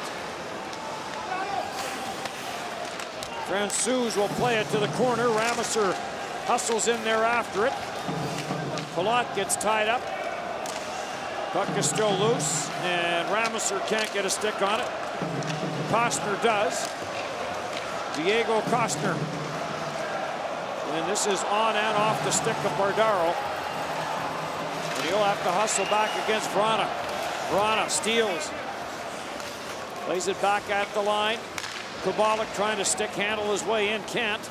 Francouz will play it to the corner. Ramusser hustles in there after it. Palat gets tied up. Puck is still loose, and Ramusser can't get a stick on it. Costner does. Diego Costner. And this is on and off the stick of Bardaro. And he'll have to hustle back against Vrana. Vrana steals. Lays it back at the line. Kubalik trying to stick handle his way in, can't.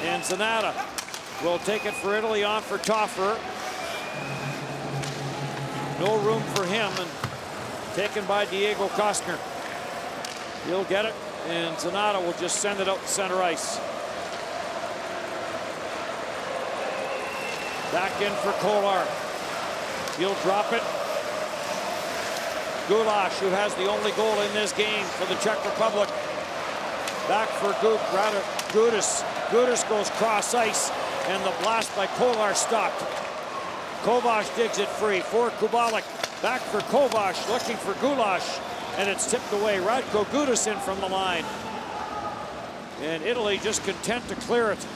And Zanata will take it for Italy, on for Toffer. No room for him, and taken by Diego Kostner. He'll get it, and Zanata will just send it out to center ice. Back in for Kolar. He'll drop it. Gulash, who has the only goal in this game for the Czech Republic. Back for Gudis. Gudis goes cross ice, and the blast by Kolar stopped. Kovac digs it free for Kubalik. Back for Kovac, looking for Gulash, and it's tipped away. Radko Gudis in from the line. And Italy just content to clear it.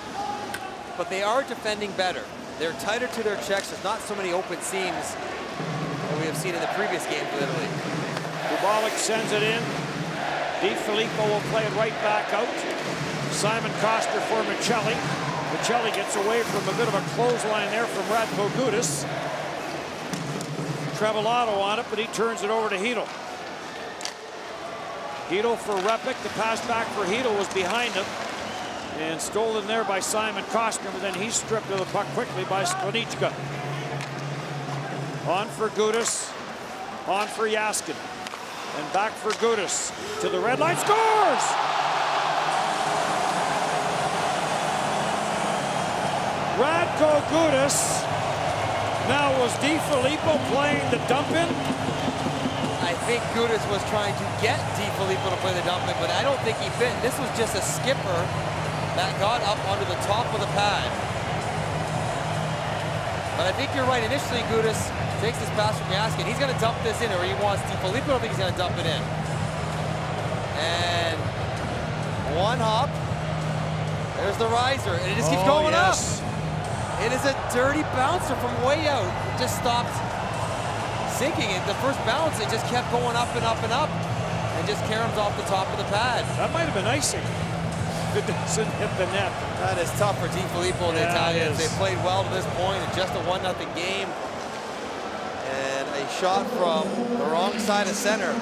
But they are defending better. They're tighter to their checks. There's not so many open seams that we have seen in the previous games with Italy.
Kubalik sends it in. Di Filippo will play it right back out. Simon Koster for Michelli. Michelli gets away from a bit of a clothesline there from Radko Gudis. Trevillato on it, but he turns it over to Hedl. Hedl for Repik. The pass back for Hedl was behind him. And stolen there by Simon Koster, but then he's stripped of the puck quickly by Sklenichka. On for Gudis. On for Yaskin. And back for Gudis. To the red line. Scores! Radko Gudis. Now was Di Filippo playing the dump-in?
I think Gudis was trying to get Di Filippo to play the dump-in, but I don't think he fit. This was just a skipper that got up onto the top of the pad. But I think you're right. Initially, Gudis takes this pass from Yaskin. He's going to dump this in, or he wants Di Filippo. I don't think he's going to dump it in. And one hop. There's the riser, and it just keeps going up. It is a dirty bouncer from way out. It just stopped sinking. And the first bounce, it just kept going up and up and up, and just caroms off the top of the pad.
That might have been icing. It doesn't hit the net.
That is tough for Di Filippo and the Italians. They played well to this point in just a 1-0 game. And a shot from the wrong side of center.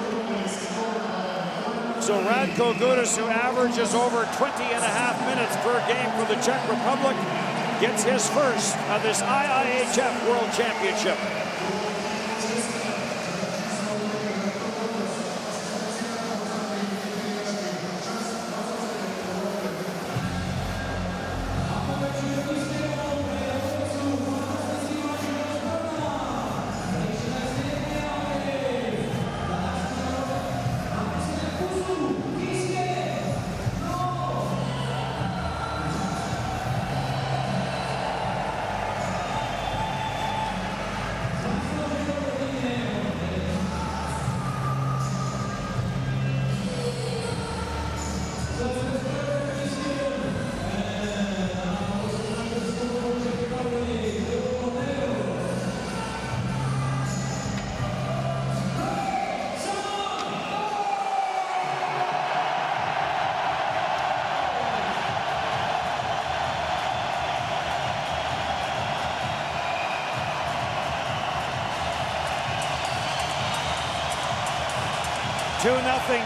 So Radko Gudis, who averages over 20.5 minutes per game for the Czech Republic, gets his first of this IIHF World Championship.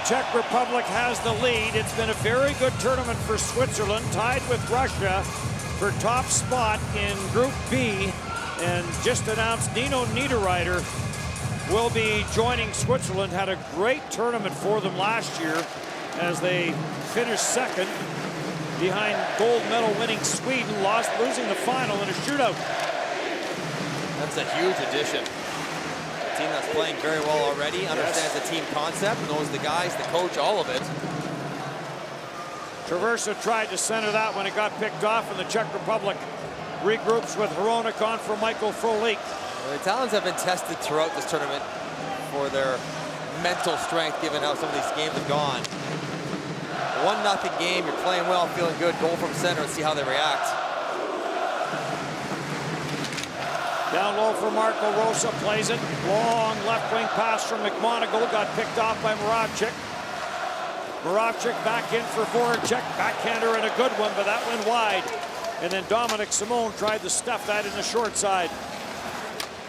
Czech Republic has the lead. It's been a very good tournament for Switzerland, tied with Russia for top spot in Group B. And just announced Nino Niederreiter will be joining Switzerland. Had a great tournament for them last year as they finished second behind gold medal winning Sweden, losing the final in a shootout.
That's a huge addition. Team that's playing very well already, understands the team concept, knows the guys, the coach, all of it.
Traversa tried to center that when it got picked off, and the Czech Republic regroups with Hronek on for Michael Frolik.
The Italians have been tested throughout this tournament for their mental strength, given how some of these games have gone. 1-0 game, you're playing well, feeling good, goal from center, and see how they react.
Down low for Marco Rosa, plays it. Long left wing pass from McMonagle, got picked off by Moravchik. Moravchik back in for Voracek, backhander and a good one, but that went wide. And then Dominic Simone tried to stuff that in the short side.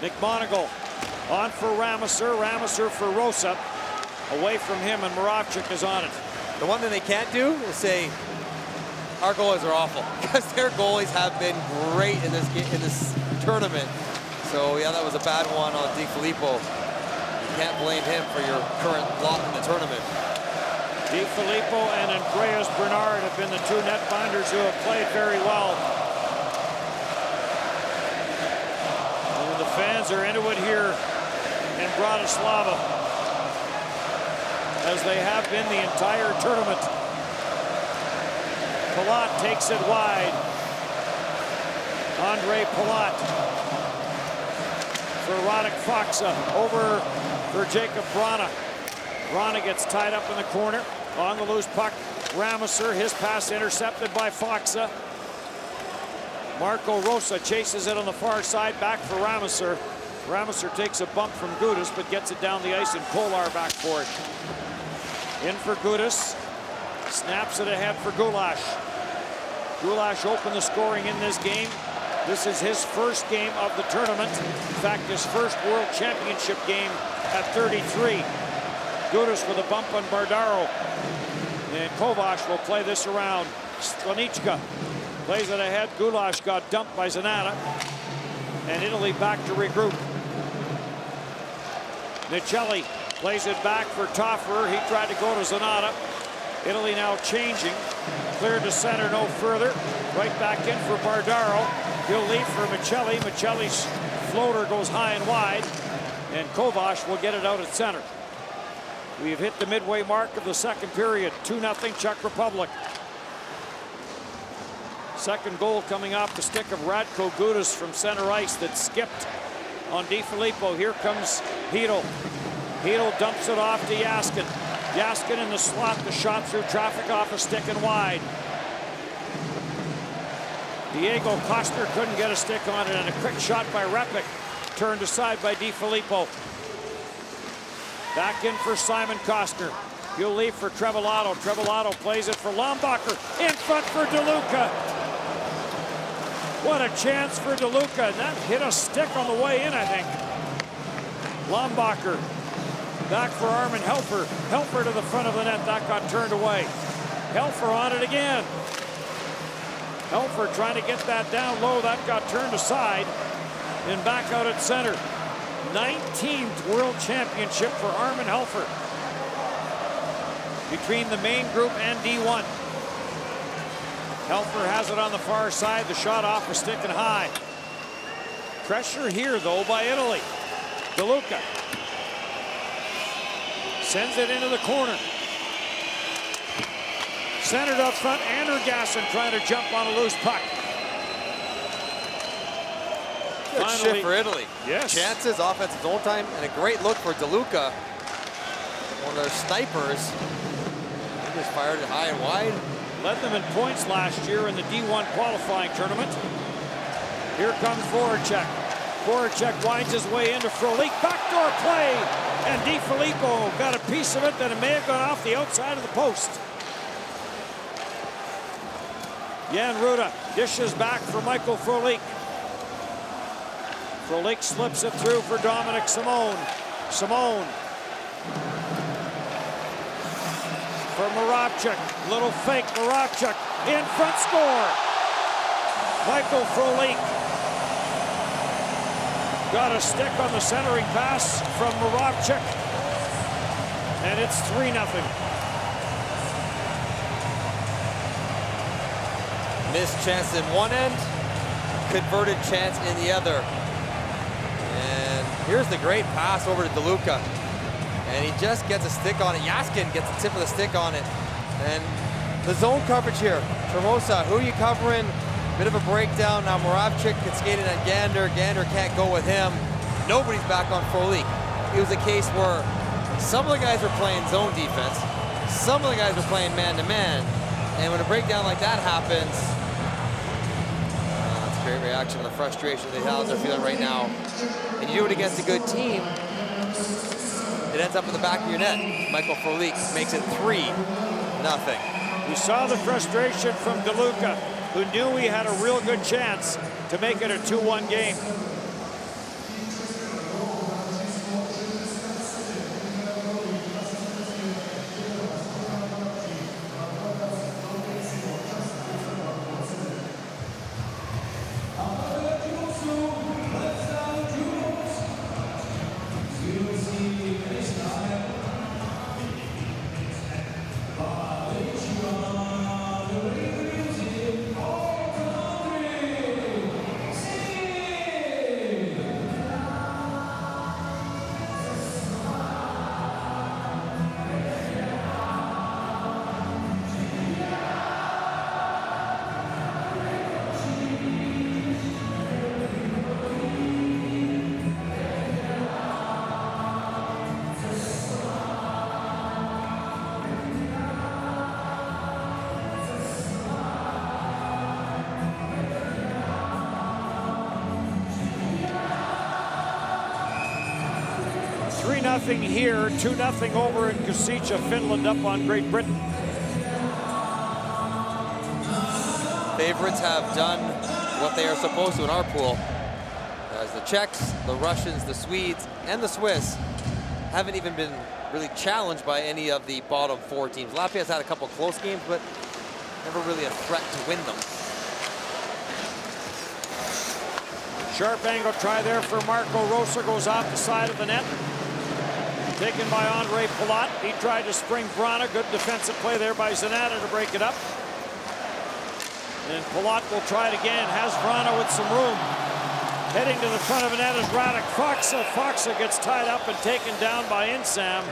McMonagle on for Rameser, Rameser for Rosa. Away from him, and Moravchik is on it.
The one thing they can't do is say, our goalies are awful, because their goalies have been great in this tournament So yeah, that was a bad one on DiFilippo. You can't blame him for your current lot in the tournament.
DiFilippo and Andreas Bernard have been the two netminders who have played very well. And the fans are into it here in Bratislava, as they have been the entire tournament. Palat takes it wide. Andre Palat for Radek Faksa, over for Jacob Brana. Brana gets tied up in the corner. On the loose puck, Rameser, his pass intercepted by Faksa. Marco Rosa chases it on the far side, back for Rameser. Rameser takes a bump from Gudis, but gets it down the ice, and Kolar back for it. In for Gudis, snaps it ahead for Gulash. Gulash opened the scoring in this game. This is his first game of the tournament. In fact, his first World Championship game at 33. Gudis with a bump on Bardaro. And Kovac will play this around. Slanichka plays it ahead. Gulash got dumped by Zanata. And Italy back to regroup. Nicelli plays it back for Toffer. He tried to go to Zanata. Italy now changing. Cleared to center, no further. Right back in for Bardaro. He'll leave for Michelli. Michelli's floater goes high and wide. And Kovac will get it out at center. We've hit the midway mark of the second period. 2-0 Czech Republic. Second goal coming off the stick of Radko Gudis from center ice that skipped on DiFilippo. Here comes Hedl. Hedl dumps it off to Jaskin. Jaskin in the slot, the shot through traffic off a stick and wide. Diego Costner couldn't get a stick on it, and a quick shot by Repik, turned aside by DiFilippo. Back in for Simon Costner. He'll leave for Trevillato. Trevillato plays it for Lombacher. In front for DeLuca. What a chance for DeLuca. And that hit a stick on the way in, I think. Lombacher back for Armin Helfer. Helfer to the front of the net. That got turned away. Helfer on it again. Helfer trying to get that down low. That got turned aside. And back out at center. 19th World Championship for Armin Helfer. Between the main group and D1. Helfer has it on the far side. The shot off a stick and high. Pressure here, though, by Italy. DeLuca sends it into the corner. Centered up front. Andergasson trying to jump on a loose puck.
Good
Finally,
shift for Italy.
Yes.
Chances, offensive zone time, and a great look for DeLuca. One of their snipers. He just fired it high and wide.
Led them in points last year in the D1 qualifying tournament. Here comes Voracek. Voracek winds his way into Frolik. Backdoor play. And DiFilippo got a piece of it that it may have gone off the outside of the post. Jan Ruda dishes back for Michael Frolik. Frolik slips it through for Dominic Simone. Simone for Moravchuk. Little fake. Moravchuk in front, score. Michael Frolik got a stick on the centering pass from Moravchuk. And it's 3-0.
Missed chance in one end, converted chance in the other. And here's the great pass over to DeLuca. And he just gets a stick on it. Jaskin gets the tip of the stick on it. And the zone coverage here. Tremosa, who are you covering? Bit of a breakdown. Now Moravchuk can skate it on Gander. Gander can't go with him. Nobody's back on Frolik. It was a case where some of the guys were playing zone defense. Some of the guys were playing man-to-man. And when a breakdown like that happens, it's a great reaction to the frustration the Italians are feeling right now. And you do it against a good team, it ends up in the back of your net. Michael Frolik makes it 3-0.
We saw the frustration from DeLuca, who knew he had a real good chance to make it a 2-1 game. 3-0 here, 2-0 over in Kosice, Finland up on Great Britain.
Favorites have done what they are supposed to in our pool, as the Czechs, the Russians, the Swedes, and the Swiss haven't even been really challenged by any of the bottom 4 teams. Latvia's had a couple close games, but never really a threat to win them.
Sharp angle try there for Marco Rosa, goes off the side of the net. Taken by Andre Palat. He tried to spring Brana. Good defensive play there by Zanata to break it up. And Palat will try it again. Has Brana with some room. Heading to the front of the net is Radek Faksa. Faksa gets tied up and taken down by Insam.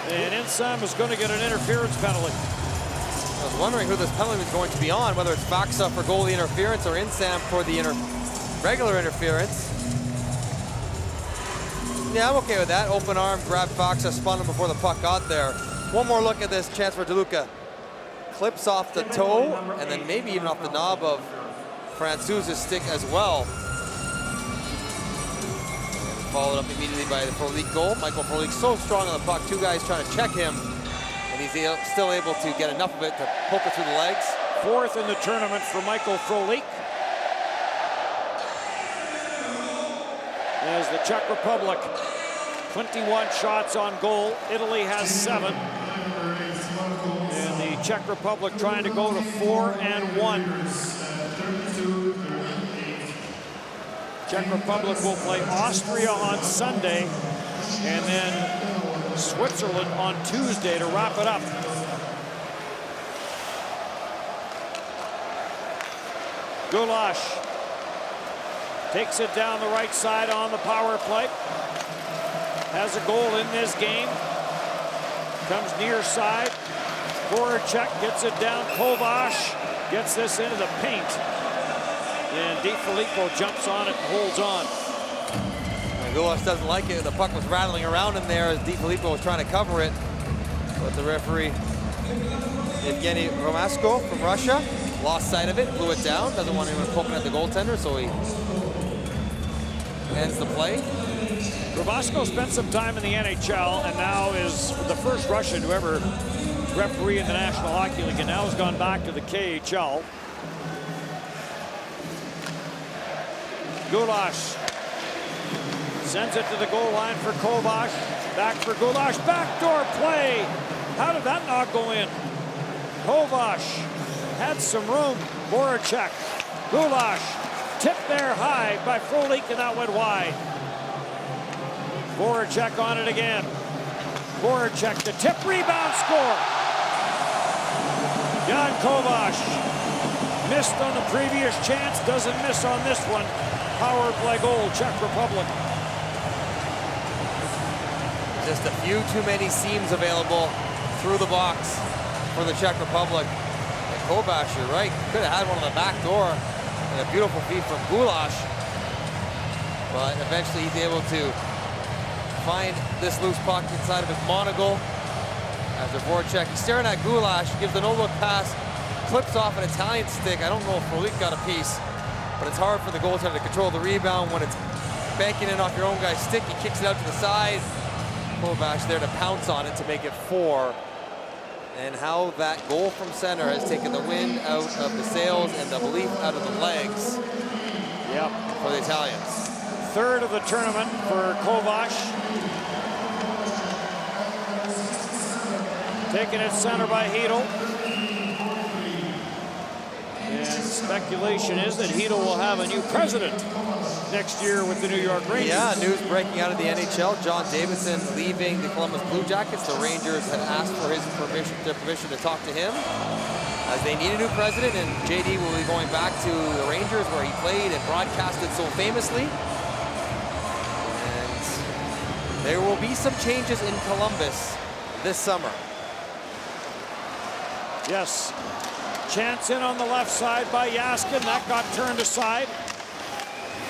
And Insam is going to get an interference penalty.
I was wondering who this penalty was going to be on, whether it's Faksa for goalie interference or Insam for the regular interference. Yeah, I'm okay with that. Open arm, grab Faksa, spun him before the puck got there. One more look at this chance for DeLuca. Clips off the toe, and then maybe even off the knob of Francouz's stick as well. And followed up immediately by the Frolik goal. Michael Frolik so strong on the puck, 2 guys trying to check him, and he's still able to get enough of it to poke it through the legs.
4th in the tournament for Michael Frolik. As the Czech Republic, 21 shots on goal. Italy has 7. And the Czech Republic trying to go to 4-1. Czech Republic will play Austria on Sunday and then Switzerland on Tuesday to wrap it up. Gulash takes it down the right side on the power play. Has a goal in this game. Comes near side. Voracek gets it down. Kovash gets this into the paint. And DiFilippo jumps on it and holds on.
And Gulash doesn't like it. The puck was rattling around in there as DiFilippo was trying to cover it. But the referee, Evgeny Romasko from Russia, lost sight of it, blew it down. Doesn't want anyone poking at the goaltender, so he ends the play.
Romasko spent some time in the NHL and now is the first Russian to ever referee in the National Hockey League, and now has gone back to the KHL. Gulash sends it to the goal line for Kovash. Back for Gulash. Backdoor play. How did that not go in? Kovash had some room. Voracek. Gulash tipped there high by Frolik, and that went wide. Voracek on it again. Voracek, the tip, rebound, score. Jan Kovash missed on the previous chance, doesn't miss on this one. Power play goal, Czech Republic.
Just a few too many seams available through the box for the Czech Republic. And Kovash, you're right, could have had one on the back door. And a beautiful feed from Gulash. But eventually he's able to find this loose puck inside of his monocle. After Voracek, he's staring at Gulash, gives the no-look pass, clips off an Italian stick. I don't know if Frolik got a piece, but it's hard for the goaltender to control the rebound when it's banking in off your own guy's stick. He kicks it out to the side. Kovash there to pounce on it to make it 4. And how that goal from center has taken the wind out of the sails and the belief out of the legs for the Italians.
3rd of the tournament for Kovash. Taking it center by Hedel. And speculation is that Hedel will have a new president next year with the New York Rangers.
Yeah, news breaking out of the NHL. John Davidson leaving the Columbus Blue Jackets. The Rangers had asked for his permission to talk to him, as they need a new president, and JD will be going back to the Rangers where he played and broadcasted so famously. And there will be some changes in Columbus this summer.
Yes. Chance in on the left side by Yaskin. That got turned aside.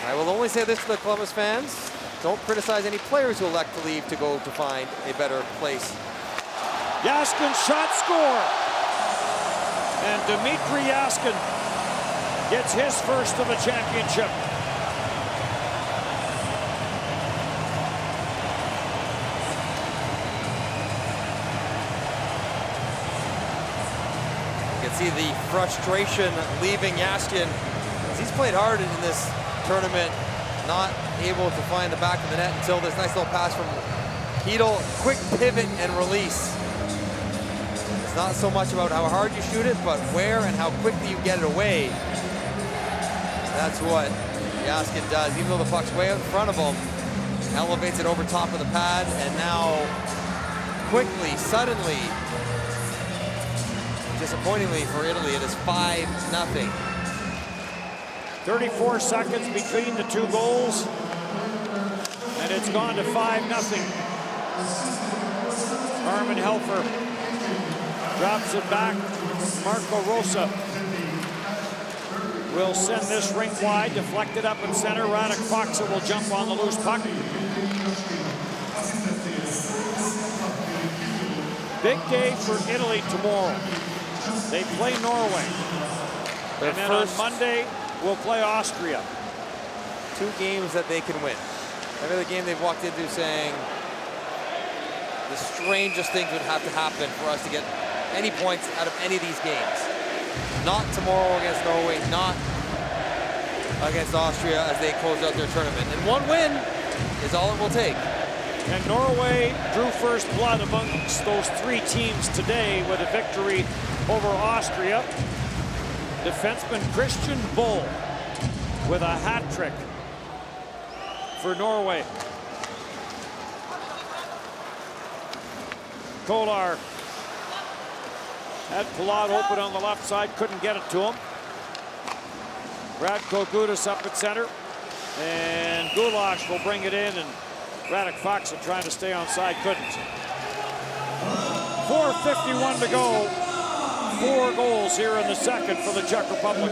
I will only say this to the Columbus fans. Don't criticize any players who elect to leave to go to find a better place.
Yaskin shot, score. And Dmitry Yaskin gets his first of the championship.
see the frustration leaving Yashkin. He's played hard in this tournament, not able to find the back of the net until this nice little pass from Hedel. Quick pivot and release. It's not so much about how hard you shoot it, but where and how quickly you get it away. That's what Yashkin does. Even though the puck's way out in front of him, elevates it over top of the pad, and now quickly, suddenly, disappointingly for Italy, it is 5-0.
34 seconds between the two goals, and it's gone to 5-0. Armin Helfer drops it back. Marco Rosa will send this rink wide, deflected up in center. Radek Faksa will jump on the loose puck. Big day for Italy tomorrow. They play Norway. And then on Monday, we'll play Austria.
2 games that they can win. Every other game they've walked into saying the strangest things would have to happen for us to get any points out of any of these games. Not tomorrow against Norway, not against Austria as they close out their tournament. And 1 win is all it will take.
And Norway drew first blood amongst those 3 teams today with a victory over Austria. Defenseman Christian Bull with a hat trick for Norway. Kolar had Palat open on the left side, couldn't get it to him. Radko Gudas up at center, and Gulash will bring it in, and Radek Faksa trying to stay on side, couldn't. 4:51 to go. 4 goals here in the second for the Czech Republic.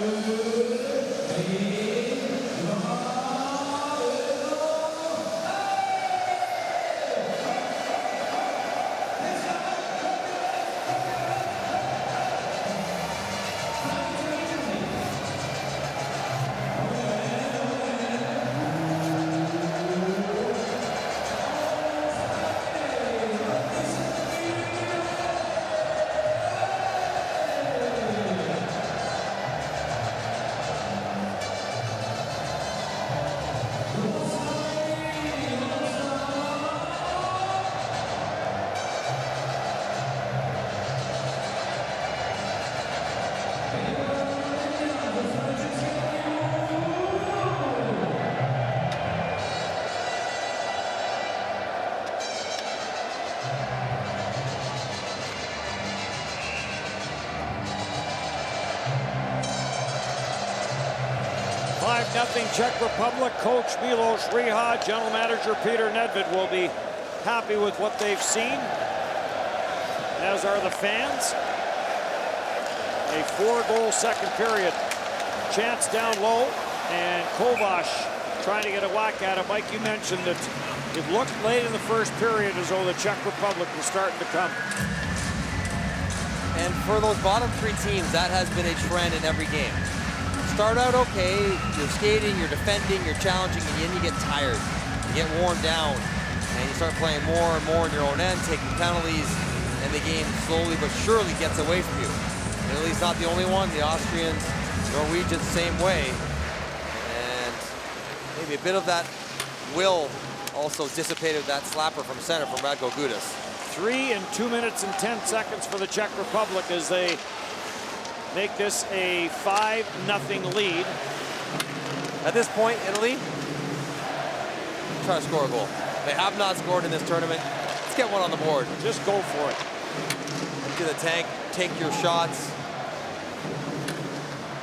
5-0 Czech Republic. Coach Milos Riha, general manager Peter Nedved will be happy with what they've seen, as are the fans. A 4-goal second period. Chance down low, and Kovac trying to get a whack at it. Mike, you mentioned that it looked late in the first period as though the Czech Republic was starting to come.
And for those bottom 3 teams, that has been a trend in every game. Start out okay, you're skating, you're defending, you're challenging, and then you get tired. You get worn down, and you start playing more and more in your own end, taking penalties, and the game slowly but surely gets away from you. And Italy's not the only one. The Austrians, Norwegians, same way. And maybe a bit of that will also dissipated with that slapper from center from Radko Gudas.
3 and 2 minutes and 10 seconds for the Czech Republic as they make this a 5-0 lead.
At this point, Italy try to score a goal. They have not scored in this tournament. Let's get one on the board.
Just go for it.
Empty the tank, take your shots.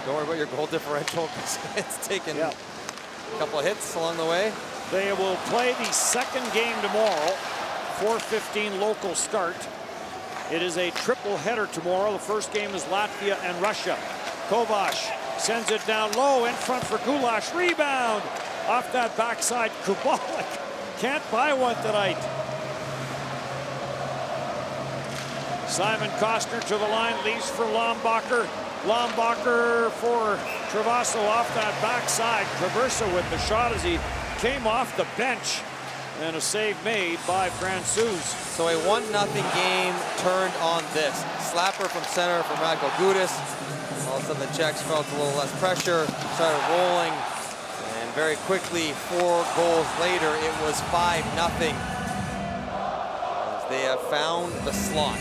Don't worry about your goal differential because it's taken a couple of hits along the way.
They will play the second game tomorrow, 4:15 local start. It is a triple header tomorrow. The first game is Latvia and Russia. Kovac sends it down low in front for Gulash. Rebound off that backside. Kubalik can't buy one tonight. Simon Costner to the line, leaves for Lombacher. Lombacher for Travasso off that backside. Traversa with the shot as he came off the bench And a save made by Francouz.
So a 1-0 game turned on this. Slapper from center from Radko Gudas. All of a sudden the Czechs felt a little less pressure, started rolling, and very quickly, 4 goals later, it was 5-0. As they have found the slot.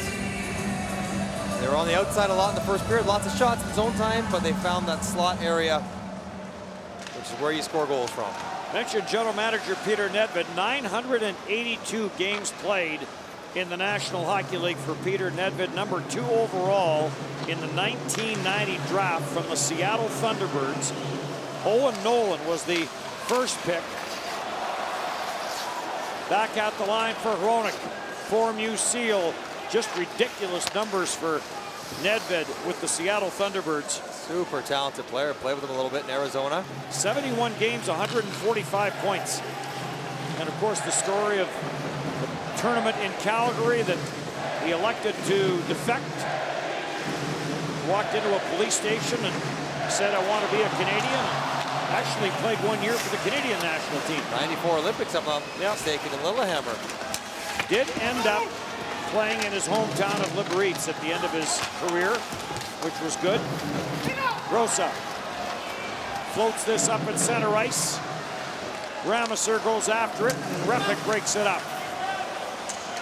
They were on the outside a lot in the first period, lots of shots in zone time, but they found that slot area, which is where you score goals from.
Mentioned general manager Peter Nedved, 982 games played in the National Hockey League for Peter Nedved, number 2 overall in the 1990 draft from the Seattle Thunderbirds. Owen Nolan was the first pick. Back at the line for Hronek. Form Seal. Just ridiculous numbers for Nedved with the Seattle Thunderbirds.
Super talented player. Played with him a little bit in Arizona.
71 games, 145 points. And of course the story of the tournament in Calgary that he elected to defect. Walked into a police station and said, I want to be a Canadian. Actually played 1 year for the Canadian national team.
94 Olympics, I'm not mistaken, in Lillehammer.
Did end up playing in his hometown of Liberec at the end of his career, which was good. Rosa floats this up at center ice. Rameser goes after it, and Repik breaks it up.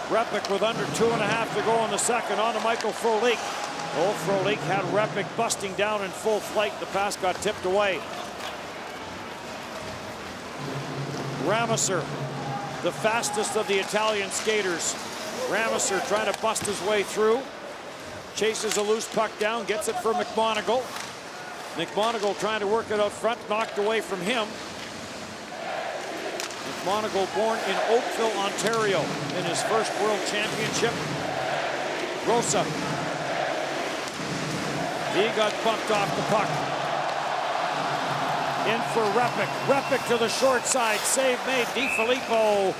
Repik with under 2.5 to go in the second, on to Michael Frolik. Oh, Frolik had Repik busting down in full flight. The pass got tipped away. Rameser, the fastest of the Italian skaters. Rameser trying to bust his way through. Chases a loose puck down, gets it for McMonagle. McMonagle trying to work it out front, knocked away from him. McMonagle born in Oakville, Ontario in his first World Championship. Rosa. He got bumped off the puck. In for Repik. Repik to the short side. Save made. DiFilippo.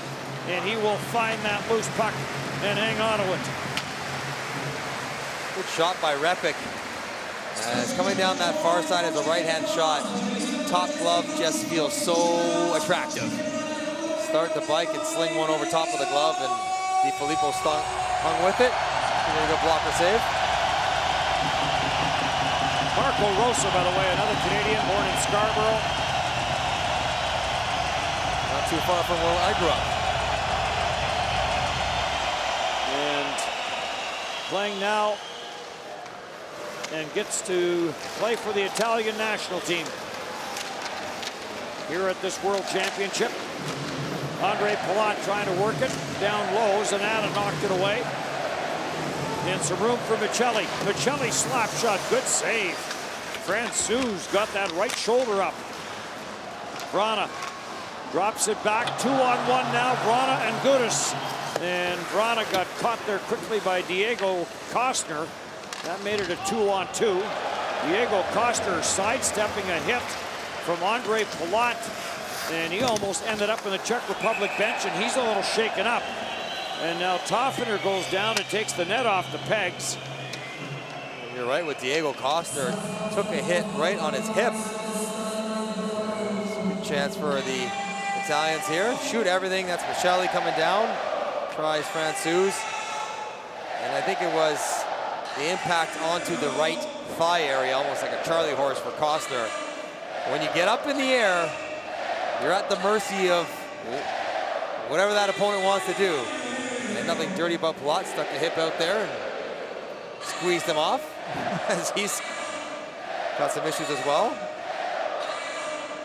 And he will find that loose puck and hang on to it.
Good shot by Repik. It's coming down that far side of the right-hand shot. Top glove just feels so attractive. Start the bike and sling one over top of the glove, and DiFilippo hung with it. He's gonna go block the save.
Marco Rosa, by the way, another Canadian born in Scarborough.
Not too far from where I grew up.
And playing now and gets to play for the Italian national team here at this World Championship. Andre Palat trying to work it down low. Zanata knocked it away. And some room for Michelli. Michelli slap shot, good save. Francouz got that right shoulder up. Vrana drops it back, 2-on-1 now. Vrana and Gudas. And Vrana got caught there quickly by Diego Costner. That made it a 2-on-2. Diego Costner sidestepping a hit from Andre Palat. And he almost ended up in the Czech Republic bench, and he's a little shaken up. And now Toffener goes down and takes the net off the pegs.
You're right with Diego Costner. Took a hit right on his hip. Good chance for the Italians here. Shoot everything. That's Michelli coming down. Tries Francouz. And I think it was the impact onto the right thigh area, almost like a Charlie horse for Costner. When you get up in the air, you're at the mercy of whatever that opponent wants to do. And nothing dirty about Palat. Stuck the hip out there and squeezed him off as he's got some issues as well.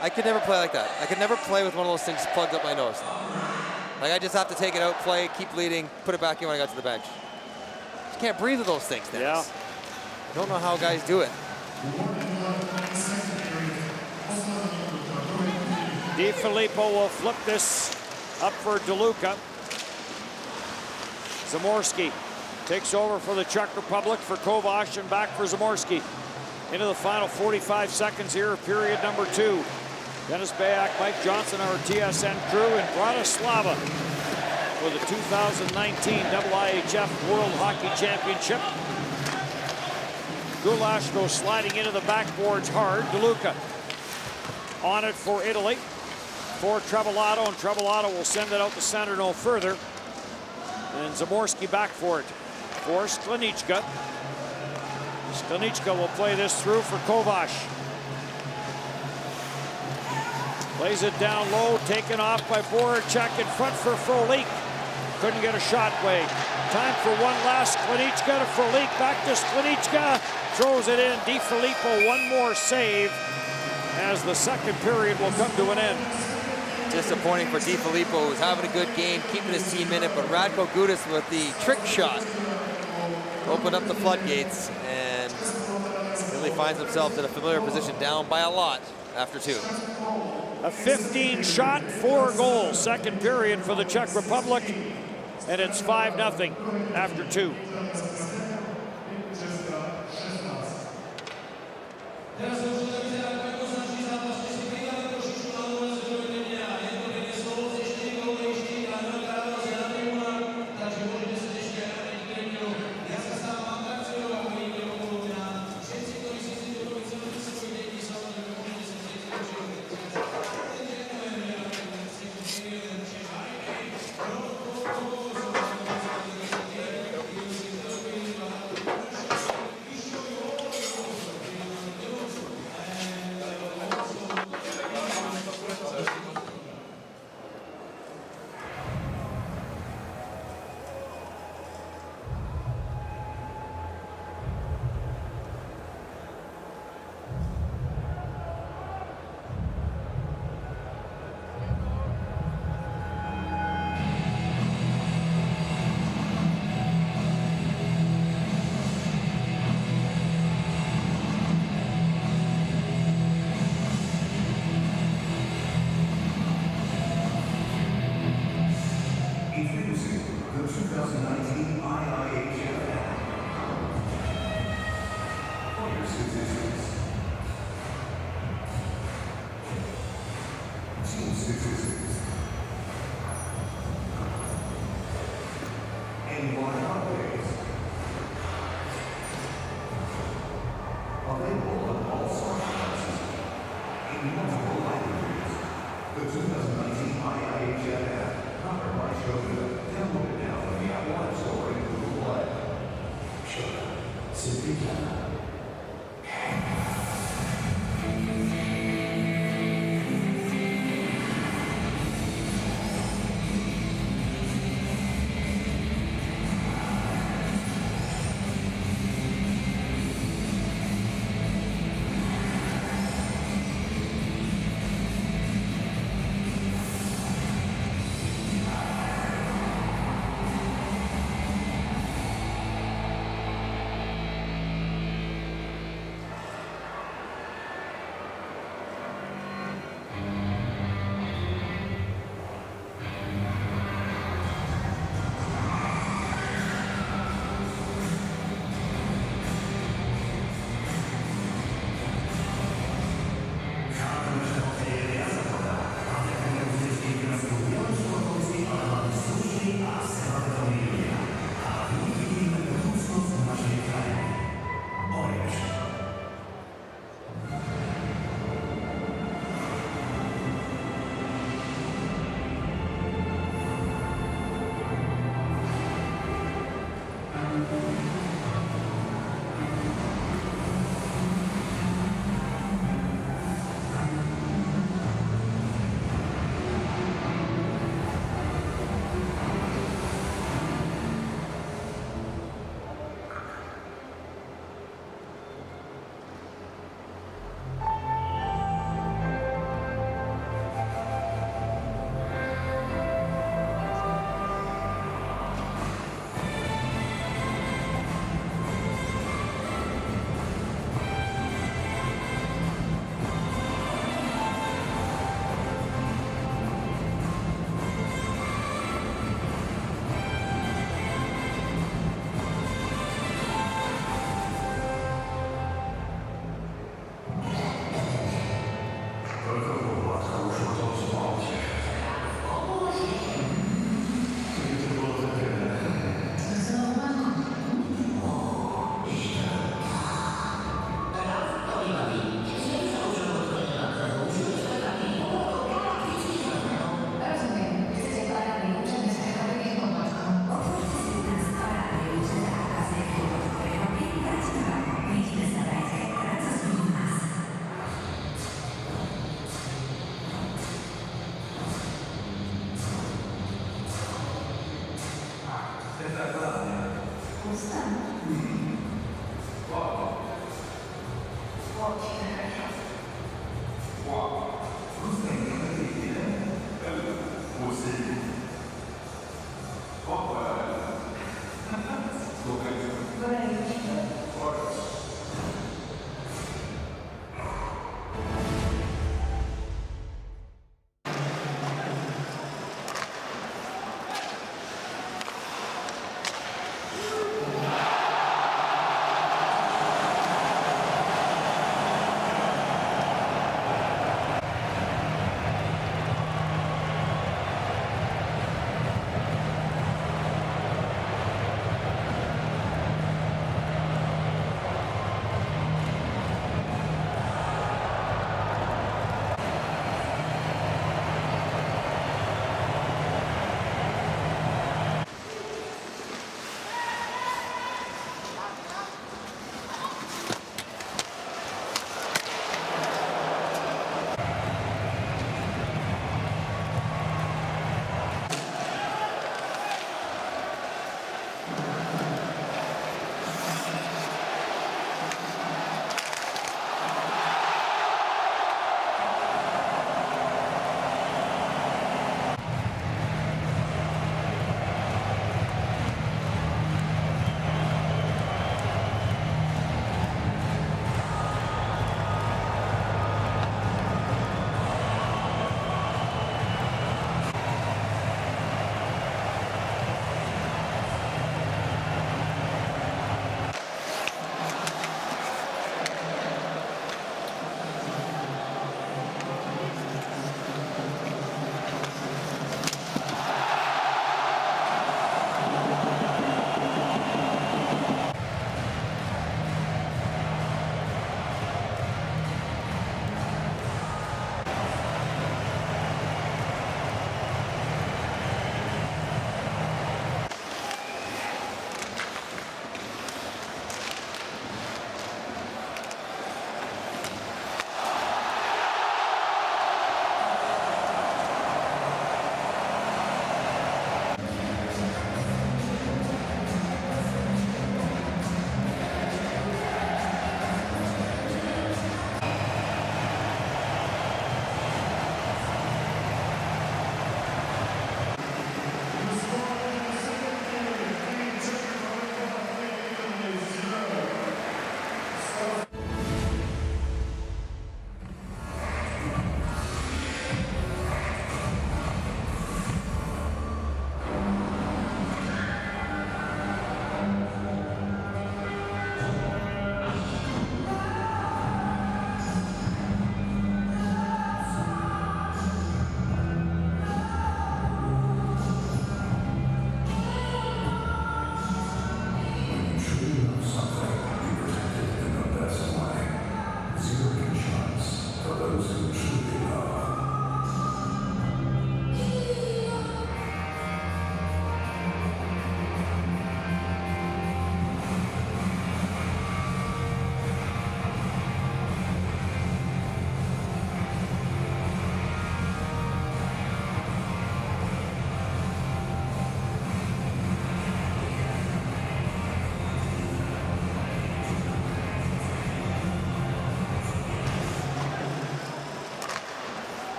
I could never play like that. I could never play with one of those things plugged up my nose. Like, I just have to take it out, play, keep bleeding, put it back in when I got to the bench. You can't breathe with those things, Dennis.
Yeah.
I don't know how guys do it.
DiFilippo will flip this up for DeLuca. Zamorski takes over for the Czech Republic for Kovac, and back for Zamorski. Into the final 45 seconds here, period number 2. Dennis Bayak, Mike Johnson, our TSN crew in Bratislava for the 2019 IIHF World Hockey Championship. Gulash goes sliding into the backboards hard. DeLuca on it for Italy. for Trevilato, and Trevilato will send it out the center no further. And Zamorsky back for it. For Stanichka. Stanichka will play this through for Kovac. Plays it down low, taken off by Voracek in front for Frolik. Couldn't get a shot away. Time for one last. Stanichka to Frolik, back to Stanichka. Throws it in. DiFilippo, one more save as the second period will come to an end.
Disappointing for DiFilippo, who's having a good game, keeping his team in it, but Radko Gudas with the trick shot opened up the floodgates and really finds himself in a familiar position, down by a lot after 2.
A 15-shot, 4 goals. Second period for the Czech Republic, and it's 5-0 after 2.
Introducing the 2019 IIHF. Fire statistics. Team statistics. And line updates. Available on all soft classes in multiple languages. The 2019 IIHF app. Powered by Shogun. Download it now from the Apple App Store and Google Play. Shogun. Simply done.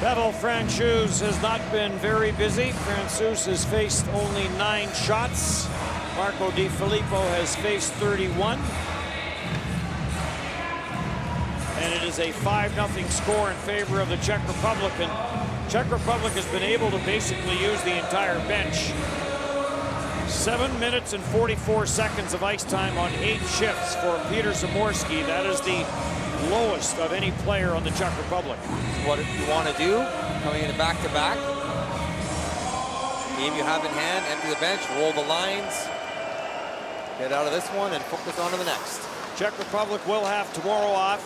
Pavel Francouz has not been very busy. Francouz has faced only 9 shots. Marco Di Filippo has faced 31. And it is a 5-0 score in favor of the Czech Republic. And Czech Republic has been able to basically use the entire bench. 7 minutes and 44 seconds of ice time on 8 shifts for Peter Zamorski. That is the lowest of any player on the Czech Republic.
What you want to do, coming in back-to-back. Game you have in hand, empty the bench, roll the lines, get out of this one and focus on to the next.
Czech Republic will have tomorrow off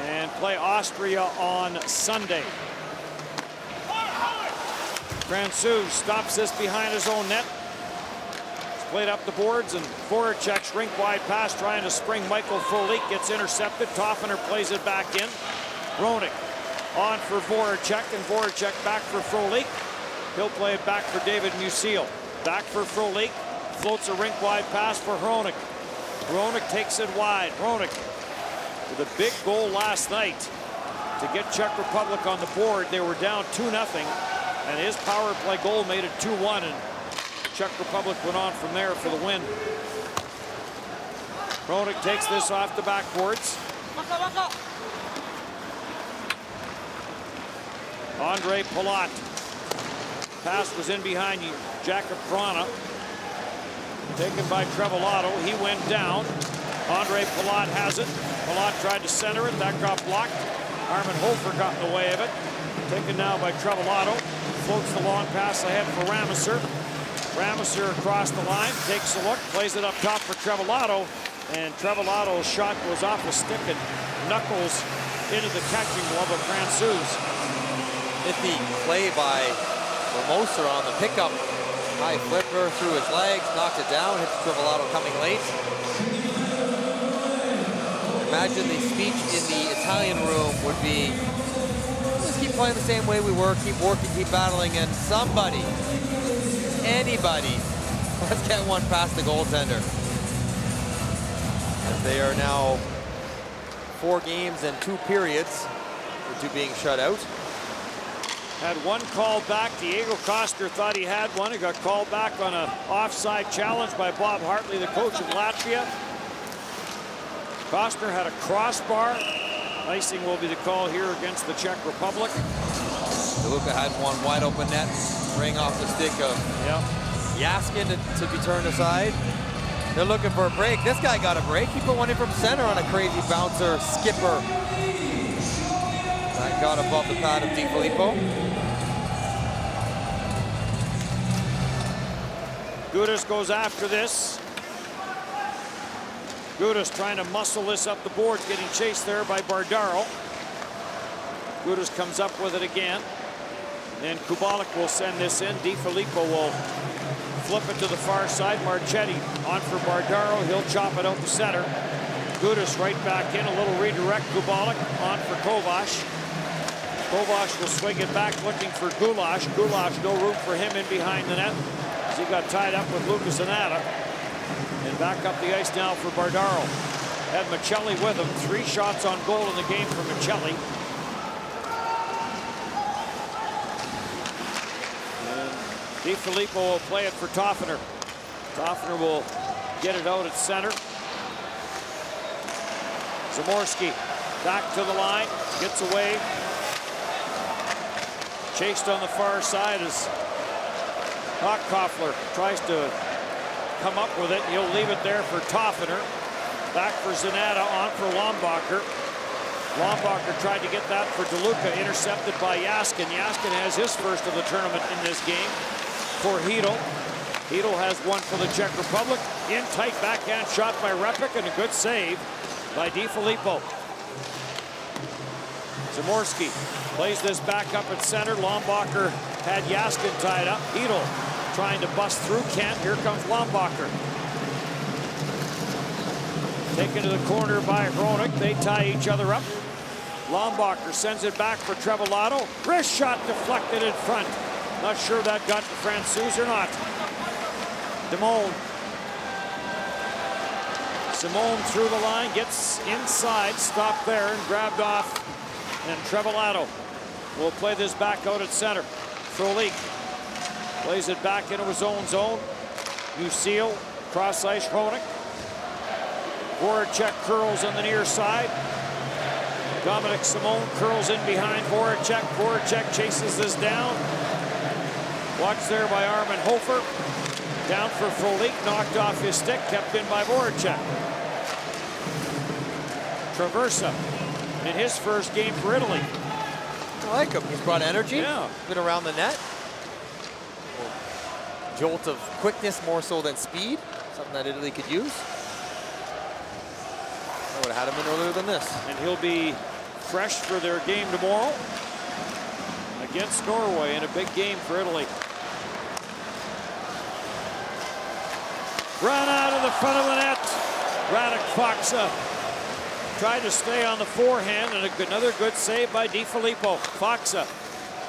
and play Austria on Sunday. Francouz stops this behind his own net. Played up the boards, and Voracek's rink-wide pass trying to spring Michael Frolik gets intercepted. Toffener plays it back in. Hronek on for Voracek, and Voracek back for Frolik. He'll play it back for David Musil. Back for Frolik. Floats a rink-wide pass for Hronek. Hronek takes it wide. Hronek with a big goal last night to get Czech Republic on the board. They were down 2-0, and his power play goal made it 2-1. And Czech Republic went on from there for the win. Hronek takes this off the backboards. Andre Palat. Pass was in behind you. Jakob Vrana. Taken by Trevillato. He went down. Andre Palat has it. Palat tried to center it. That got blocked. Armin Hofer got in the way of it. Taken now by Trevillato. Floats the long pass ahead for Rameser. Rameser across the line, takes a look, plays it up top for Trevillato, and Trevillato's shot goes off a stick and knuckles into the catching glove of Francouz.
Nifty play by Ramoser on the pickup. High flipper through his legs, knocked it down, hits Trevillato coming late. Imagine the speech in the Italian room would be, let's keep playing the same way we were, keep working, keep battling, and somebody, anybody, let's get one past the goaltender. As they are now 4 games and 2 periods, with 2 being shut out.
Had one called back. Diego Koster thought he had one. He got called back on an offside challenge by Bob Hartley, the coach of Latvia. Koster had a crossbar. Icing will be the call here against the Czech Republic.
DeLuca had one wide open net, ring off the stick of Yaskin to be turned aside. They're looking for a break. This guy got a break. He put one in from center on a crazy bouncer skipper. That got above the pad of Di Filippo.
Gudas goes after this. Gudas trying to muscle this up the boards, getting chased there by Bardaro. Gudas comes up with it again. Then Kubalik will send this in. Di Filippo will flip it to the far side. Marchetti on for Bardaro. He'll chop it out the center. Gudas right back in. A little redirect. Kubalik on for Kovac. Kovac will swing it back looking for Gulash. Gulash, no room for him in behind the net as he got tied up with Lucas Anata. And back up the ice now for Bardaro. Had Michelli with him. 3 shots on goal in the game for Michelli. And Di Filippo will play it for Toffener. Toffener will get it out at center. Zamorski back to the line, gets away. Chased on the far side as Hochkoffler tries to come up with it. He'll leave it there for Toffener. Back for Zanata, on for Lombacher. Lombacher tried to get that for DeLuca, intercepted by Yaskin. Yaskin has his first of the tournament in this game for Hedl. Hedl has one for the Czech Republic. In tight backhand shot by Repik and a good save by Di Filippo. Zamorski plays this back up at center. Lombacher had Yaskin tied up. Hedl trying to bust through Kent. Here comes Lombacher. Taken to the corner by Hronek. They tie each other up. Lombacher sends it back for Trevillato. Wrist shot deflected in front. Not sure that got to Francouz or not. Demone. Simone through the line, gets inside, stopped there and grabbed off. And Trevillato will play this back out at center. Frolik plays it back into his own zone. Musil, cross ice, Hronek. Voracek curls on the near side. Dominic Simone curls in behind Voracek. Voracek chases this down. Watched there by Armin Hofer. Down for Frolik, knocked off his stick, kept in by Voracek. Traversa in his first game for Italy.
I like him. He's brought energy.
Yeah.
Been around the net. Jolt of quickness more so than speed. Something that Italy could use. I would have had him in earlier than this.
And he'll be fresh for their game tomorrow against Norway in a big game for Italy. Run out of the front of the net. Radek Faksa tried to stay on the forehand, and another good save by DiFilippo. Faksa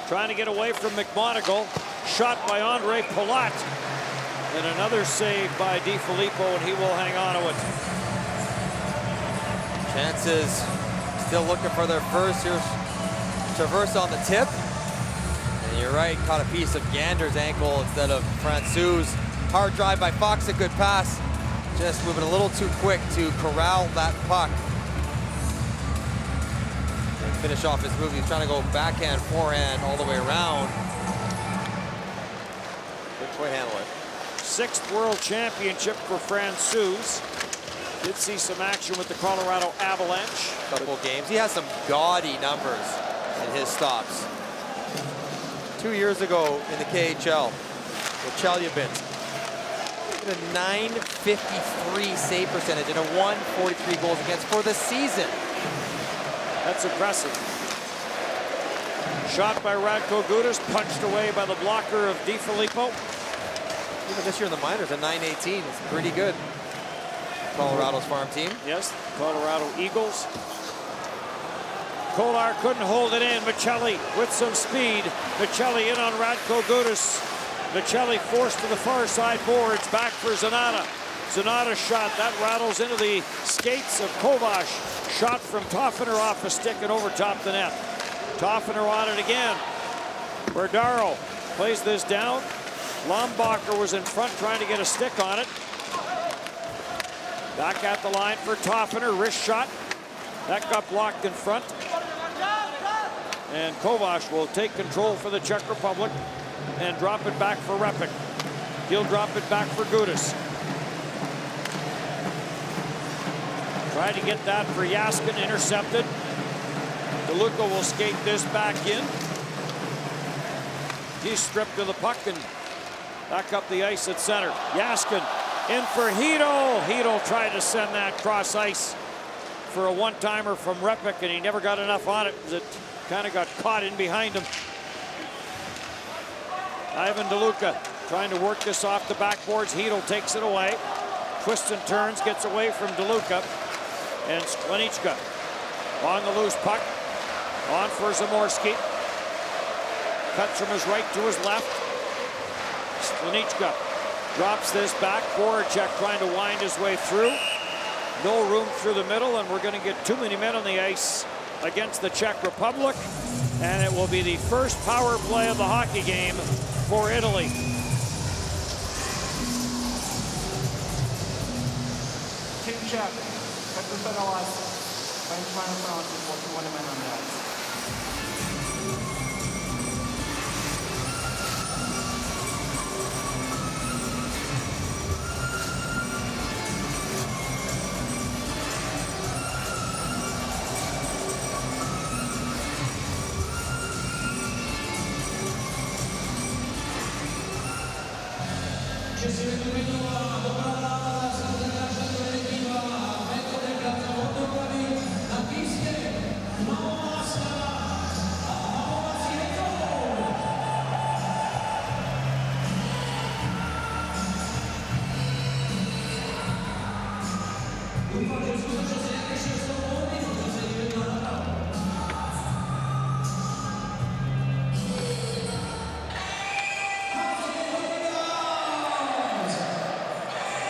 trying to get away from McMonagle. Shot by Andre Palat. And another save by DiFilippo, and he will hang on to it.
Chances still looking for their first. Here's Traverse on the tip. And you're right, caught a piece of Gander's ankle instead of Francouz. Hard drive by Fox, a good pass. Just moving a little too quick to corral that puck. And finish off his move. He's trying to go backhand, forehand, all the way around. Good way to handle it.
6th World Championship for Francouz. Did see some action with the Colorado Avalanche.
Couple games. He has some gaudy numbers in his stops. 2 years ago in the KHL with Chelyabinsk. A .953 save percentage and a .143 goals against for the season.
That's impressive. Shot by Radko Gudas, punched away by the blocker of DiFilippo.
Even this year in the minors, a .918 is pretty good. Colorado's farm team.
Yes, Colorado Eagles. Kolar couldn't hold it in. Michelli with some speed. Michelli in on Radko Gudas. Michelli forced to the far side boards, back for Zanata. Zanata's shot, that rattles into the skates of Kovac. Shot from Toffener off a stick and over top the net. Toffener on it again. Berdaro plays this down. Lombacher was in front trying to get a stick on it. Back at the line for Toffener, wrist shot. That got blocked in front. And Kovac will take control for the Czech Republic and drop it back for Repik. He'll drop it back for Gudas. Try to get that for Jaskin, intercepted. DeLuca will skate this back in. He's stripped of the puck and back up the ice at center. Jaskin in for Hedl. Hedl tried to send that cross ice for a one-timer from Repik, and he never got enough on it because it kind of got caught in behind him. Ivan DeLuca trying to work this off the backboards. Hedl takes it away. Twists and turns, gets away from DeLuca. And Sklenichka on the loose puck. On for Zamorski. Cuts from his right to his left. Sklenichka drops this back. Voracek trying to wind his way through. No room through the middle, and we're going to get too many men on the ice against the Czech Republic. And it will be the first power play of the hockey game for Italy.
Team Czech, have to penalize benchman France with 41 men on the ice.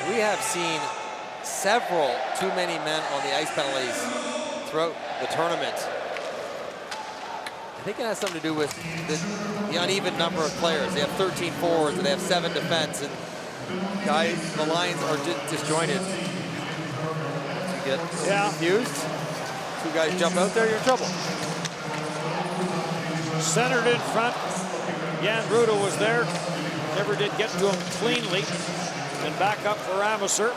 We have seen several too many men on the ice penalties throughout the tournament. think it has something to do with the uneven number of players. They have 13 forwards and they have 7 defense, and guys, the lines are disjointed. You get confused. 2 guys jump out there, you're in trouble.
Centered in front. Jan Ruda was there. Never did get to him cleanly. And back up for Amosur.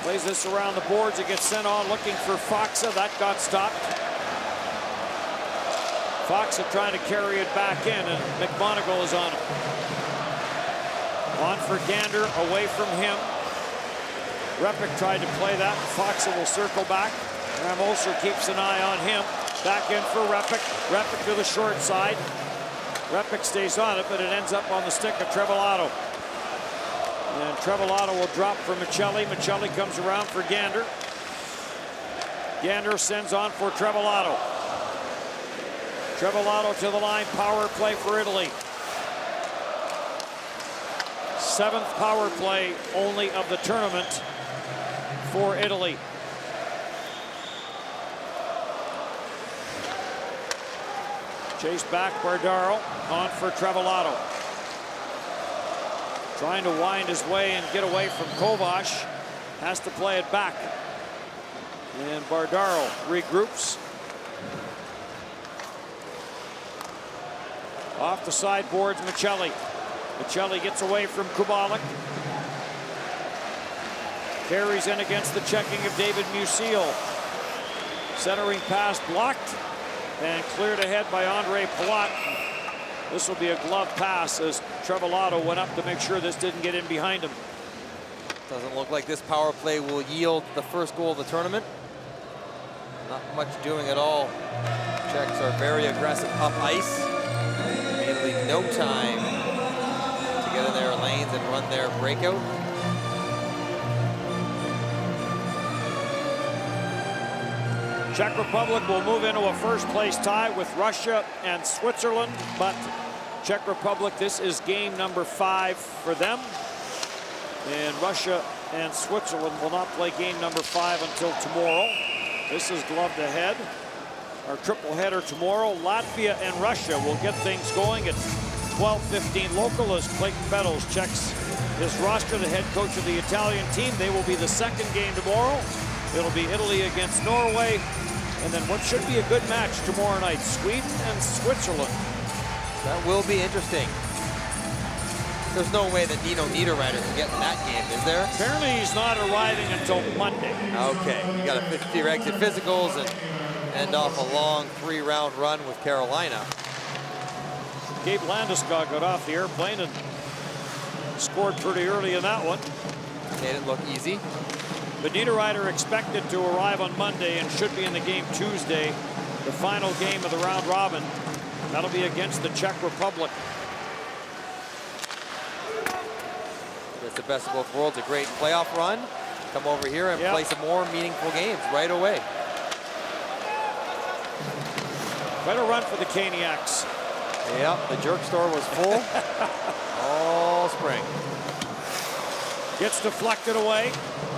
Plays this around the boards. It gets sent on looking for Foxa. That got stopped. Foxa trying to carry it back in, and McMonagle is on him. On for Gander, away from him. Repic tried to play that. Foxa will circle back. Amosur keeps an eye on him. Back in for Repic. Repic to the short side. Repic stays on it, but it ends up on the stick of Trevillato. And Trevillato will drop for Michelli. Michelli comes around for Gander. Gander sends on for Trevillato. Trevillato to the line. Power play for Italy. 7th power play only of the tournament for Italy. Chase back Bardaro, on for Trevillato. Trying to wind his way and get away from Kovac. Has to play it back. And Bardaro regroups. Off the sideboards, Michelli. Michelli gets away from Kubalik. Carries in against the checking of David Musil. Centering pass blocked and cleared ahead by Andre Palat. This will be a glove pass as Trevillato went up to make sure this didn't get in behind him.
Doesn't look like this power play will yield the first goal of the tournament. Not much doing at all. Czechs are very aggressive up ice. Immediately no time to get in their lanes and run their breakout.
Czech Republic will move into a first place tie with Russia and Switzerland, but Czech Republic, this is game number 5 for them. And Russia and Switzerland will not play game number 5 until tomorrow. This is gloved ahead. Our triple header tomorrow. Latvia and Russia will get things going at 12:15 local as Clayton Bettles checks his roster, the head coach of the Italian team. They will be the second game tomorrow. It'll be Italy against Norway. And then what should be a good match tomorrow night, Sweden and Switzerland.
That will be interesting. There's no way that Nino Niederreiter can get in that game, is there?
Apparently he's not arriving until Monday.
Okay, you got to direct the physicals and end off a long 3-round run with Carolina.
Gabe Landeskog got off the airplane and scored pretty early in that one.
Made it look easy.
But Niederreiter expected to arrive on Monday and should be in the game Tuesday, the final game of the round robin. That'll be against the Czech Republic.
It's the best of both worlds, a great playoff run. Come over here and play some more meaningful games right away.
Quite a run for the Caniacs.
Yep, the jerk store was full all spring.
Gets deflected away.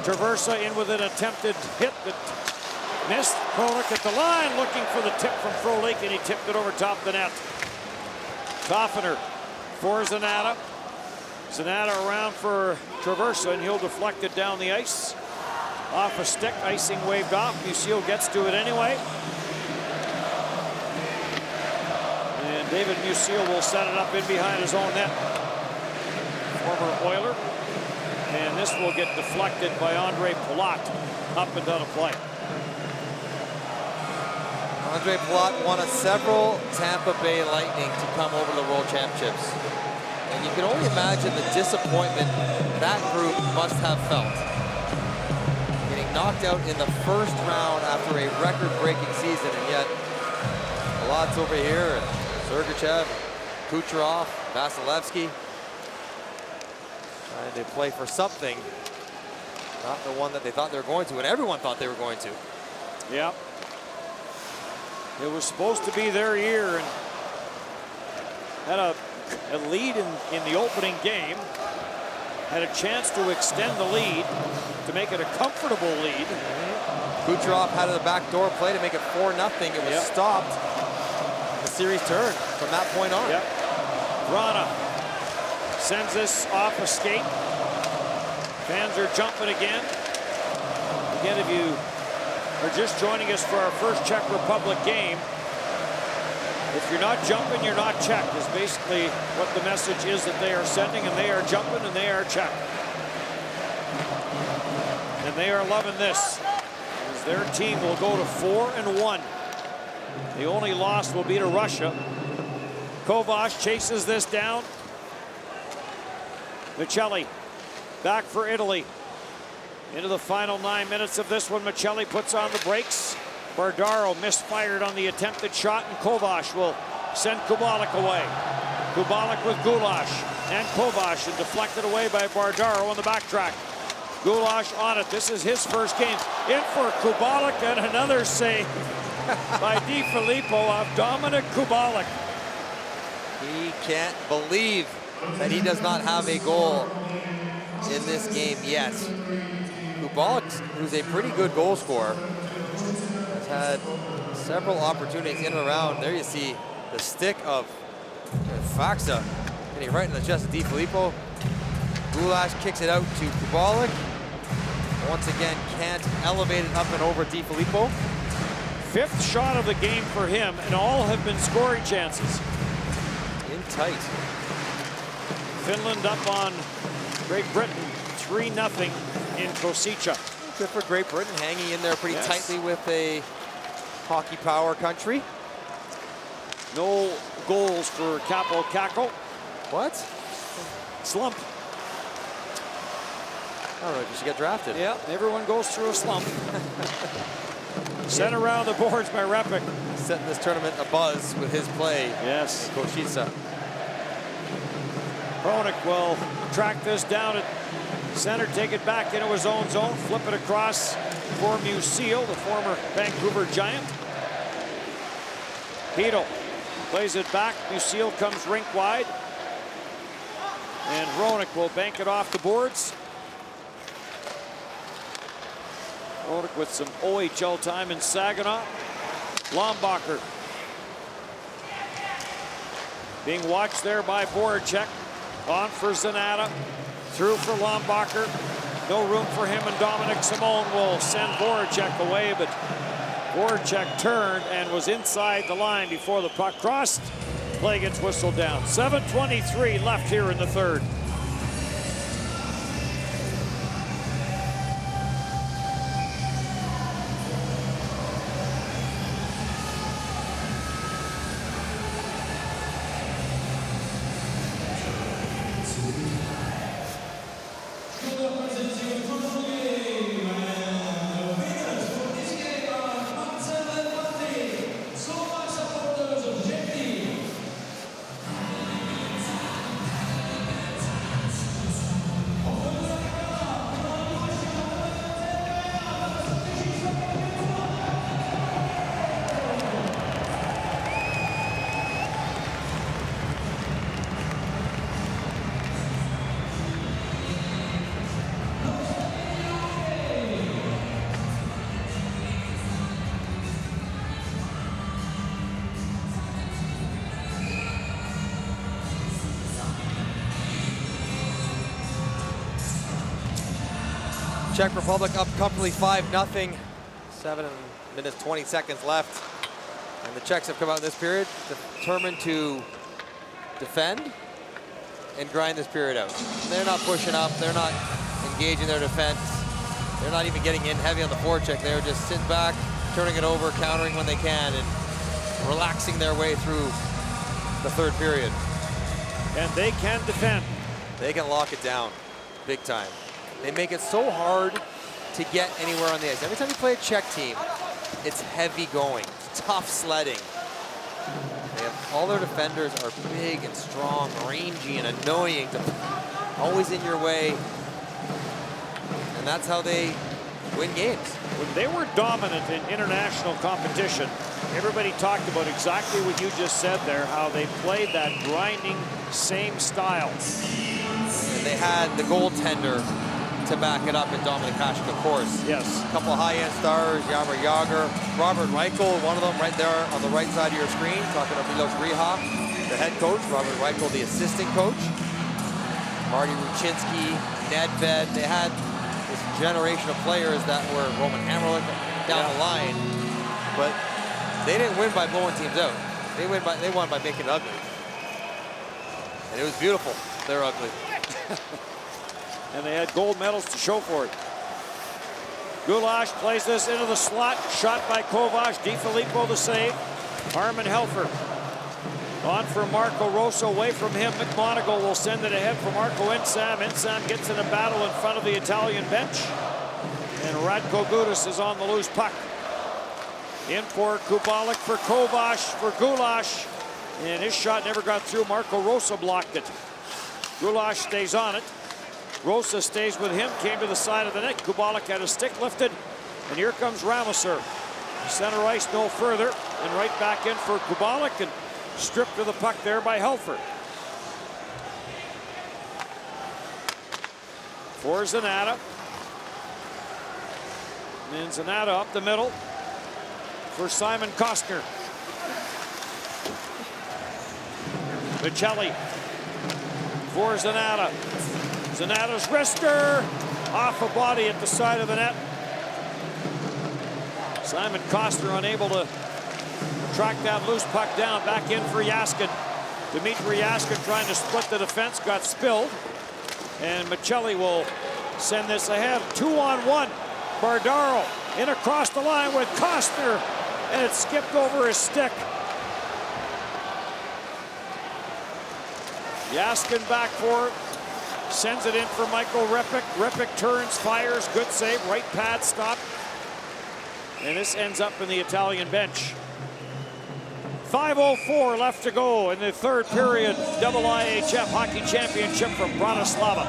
Traversa in with an attempted hit that missed. Krolik at the line looking for the tip from Frolik, and he tipped it over top the net. Toffener for Zanata. Zanata around for Traversa, and he'll deflect it down the ice. Off a stick, icing waved off. Musil gets to it anyway. And David Musil will set it up in behind his own net. Former Oiler. And this will get deflected by Andre Palat up and down a play.
Andre Palat won several Tampa Bay Lightning to come over to the World Championships. And you can only imagine the disappointment that group must have felt. Getting knocked out in the first round after a record-breaking season, and yet Palat's over here, and Sergachev, Kucherov, Vasilevsky. Trying to play for something, not the one that they thought they were going to, and everyone thought they were going to.
Yeah. It was supposed to be their year, and had a lead in the opening game. Had a chance to extend the lead, to make it a comfortable lead.
Kucherov had a backdoor play to make it 4-0. It was stopped the series turned from that point on.
Yep. Vrana sends this off a skate. Fans are jumping again. Again, if you are just joining us for our first Czech Republic game, if you're not jumping, you're not Czech, is basically what the message is that they are sending, and they are jumping and they are Czech. And they are loving this, as their team will go to 4-1. The only loss will be to Russia. Kovac chases this down. Michelli back for Italy. Into the final 9 minutes of this one, Michelli puts on the brakes. Bardaro misfired on the attempted shot, and Kovac will send Kubalik away. Kubalik with Gulash and Kovac, and deflected away by Bardaro on the backtrack. Gulash on it. This is his first game. In for Kubalik, and another save by Di Filippo of Dominic Kubalik.
He can't believe that he does not have a goal in this game yet. Kubalik, who's a pretty good goal scorer, has had several opportunities in and around. There you see the stick of Faxa hitting right in the chest of Di Filippo. Gulash kicks it out to Kubalik. Once again, can't elevate it up and over Di Filippo.
5th shot of the game for him, and all have been scoring chances.
In tight.
Finland up on Great Britain 3-0 in Kosice.
Good for Great Britain, hanging in there pretty
Yes.
tightly with a hockey power country.
No goals for Capo Caco.
What?
Slump.
I don't know if you should get drafted.
Yeah, everyone goes through a slump. Sent around the boards by Repic.
Setting this tournament abuzz with his play.
Yes.
Kosice.
Hronek will track this down at center, take it back into his own zone, flip it across for Musil, the former Vancouver Giant. Heedle plays it back. Musil comes rink wide. And Hronek will bank it off the boards. Hronek with some OHL time in Saginaw. Lombacher being watched there by Voracek. On for Zanata. Through for Lombacher. No room for him, and Dominic Simone will send Voracek away, but Voracek turned and was inside the line before the puck crossed. Play gets whistled down. 7:23 left here in the third.
Czech Republic up comfortably 5-0. 7 minutes, 20 seconds left. And the Czechs have come out in this period determined to defend and grind this period out. They're not pushing up. They're not engaging their defense. They're not even getting in heavy on the forecheck. They're just sitting back, turning it over, countering when they can, and relaxing their way through the third period.
And they can defend.
They can lock it down big time. They make it so hard to get anywhere on the ice. Every time you play a Czech team, it's heavy going, it's tough sledding. All their defenders are big and strong, rangy and annoying, always in your way. And that's how they win games.
When they were dominant in international competition, everybody talked about exactly what you just said there, how they played that grinding, same style.
And they had the goaltender to back it up, and Dominik Hasek, of course.
Yes.
A couple of high-end stars, Jaromir Jagr, Robert Reichel, one of them right there on the right side of your screen, talking to Milos Riha, the head coach, Robert Reichel, the assistant coach, Marty Ruchinski, Nedved. They had this generation of players that were Roman Hamrlik down the line, but they didn't win by blowing teams out. They won by making it ugly. And it was beautiful. They're ugly.
And they had gold medals to show for it. Gulash plays this into the slot. Shot by Kovac. Di Filippo the save. Armin Helfer on for Marco Rosso. Away from him. McMonagle will send it ahead for Marco Insam. Insam gets in a battle in front of the Italian bench. And Radko Gudas is on the loose puck. In for Kubalik for Kovac for Gulash. And his shot never got through. Marco Rosso blocked it. Gulash stays on it. Rosa stays with him, came to the side of the net. Kubalik had a stick lifted, and here comes Ramusur. Center ice no further, and right back in for Kubalik, and stripped of the puck there by Helfer. For Zanata. And Zanata up the middle for Simon Costner. Michelli for Zanata. Zanata's wrister off a body at the side of the net. Simon Costner unable to track that loose puck down. Back in for Jaskin. Dmitry Jaskin trying to split the defense, got spilled. And Michelli will send this ahead. 2-on-1. Bardaro in across the line with Costner, and it skipped over his stick. Jaskin back for it. Sends it in for Michael Repik. Repik turns, fires, good save, right pad stop. And this ends up in the Italian bench. 5:04 left to go in the third period. IIHF Hockey Championship from Bratislava.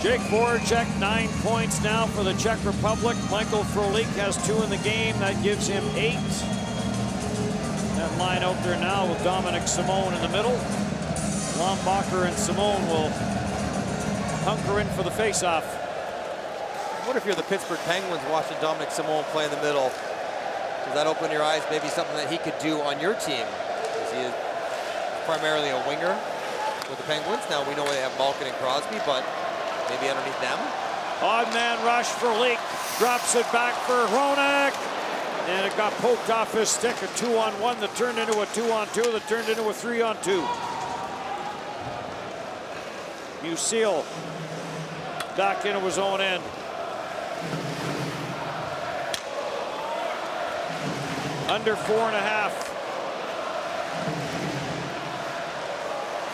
Jake Voracek, 9 points now for the Czech Republic. Michael Frolik has 2 in the game. That gives him 8. That line out there now with Dominic Simone in the middle. Lombacher and Simone will hunker in for the faceoff.
What if you're the Pittsburgh Penguins watching Dominic Simone play in the middle? Does that open your eyes? Maybe something that he could do on your team? Because he is primarily a winger with the Penguins. Now we know they have Malkin and Crosby, but maybe underneath them.
Odd man rush for Leak. Drops it back for Hronek. And it got poked off his stick. A 2-on-1 that turned into a 2-on-2 that turned into a 3-on-2. Musil back into his own end. Under 4.5.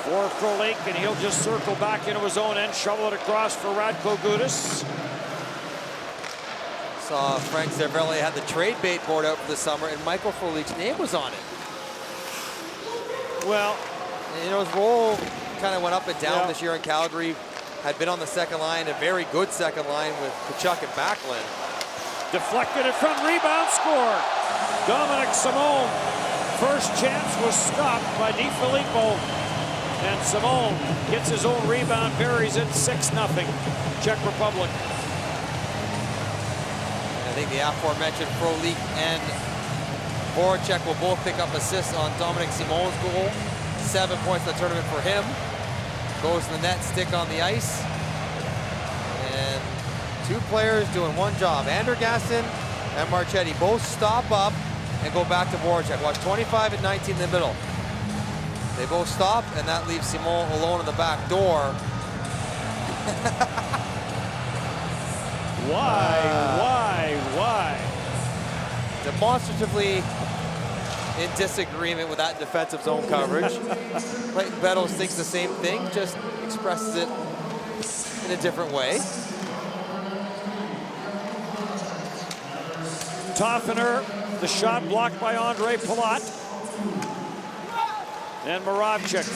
For Frolik, and he'll just circle back into his own end, shovel it across for Radko Gudas.
Saw Frank Cervelli had the trade bait board out for the summer, and Michael Frolik's name was on it.
Well,
you know, his role kind of went up and down this year in Calgary. Had been on the second line, a very good second line with Tkachuk and Backlund.
Deflected it from rebound, score. Dominic Simone. First chance was stopped by Di Filippo. And Simone gets his own rebound, buries it, 6-0, Czech Republic.
I think the aforementioned Frolik and Voracek will both pick up assists on Dominic Simone's goal. 7 points in the tournament for him. Goes to the net, stick on the ice. And two players doing one job. Andergassen and Marchetti both stop up and go back to Voracek. Watch 25 and 19 in the middle. They both stop, and that leaves Simon alone in the back door.
Why?
Demonstratively in disagreement with that defensive zone coverage. Clayton Beddoes thinks the same thing, just expresses it in a different way.
Toffener, the shot blocked by Andre Palat. And Moravchik.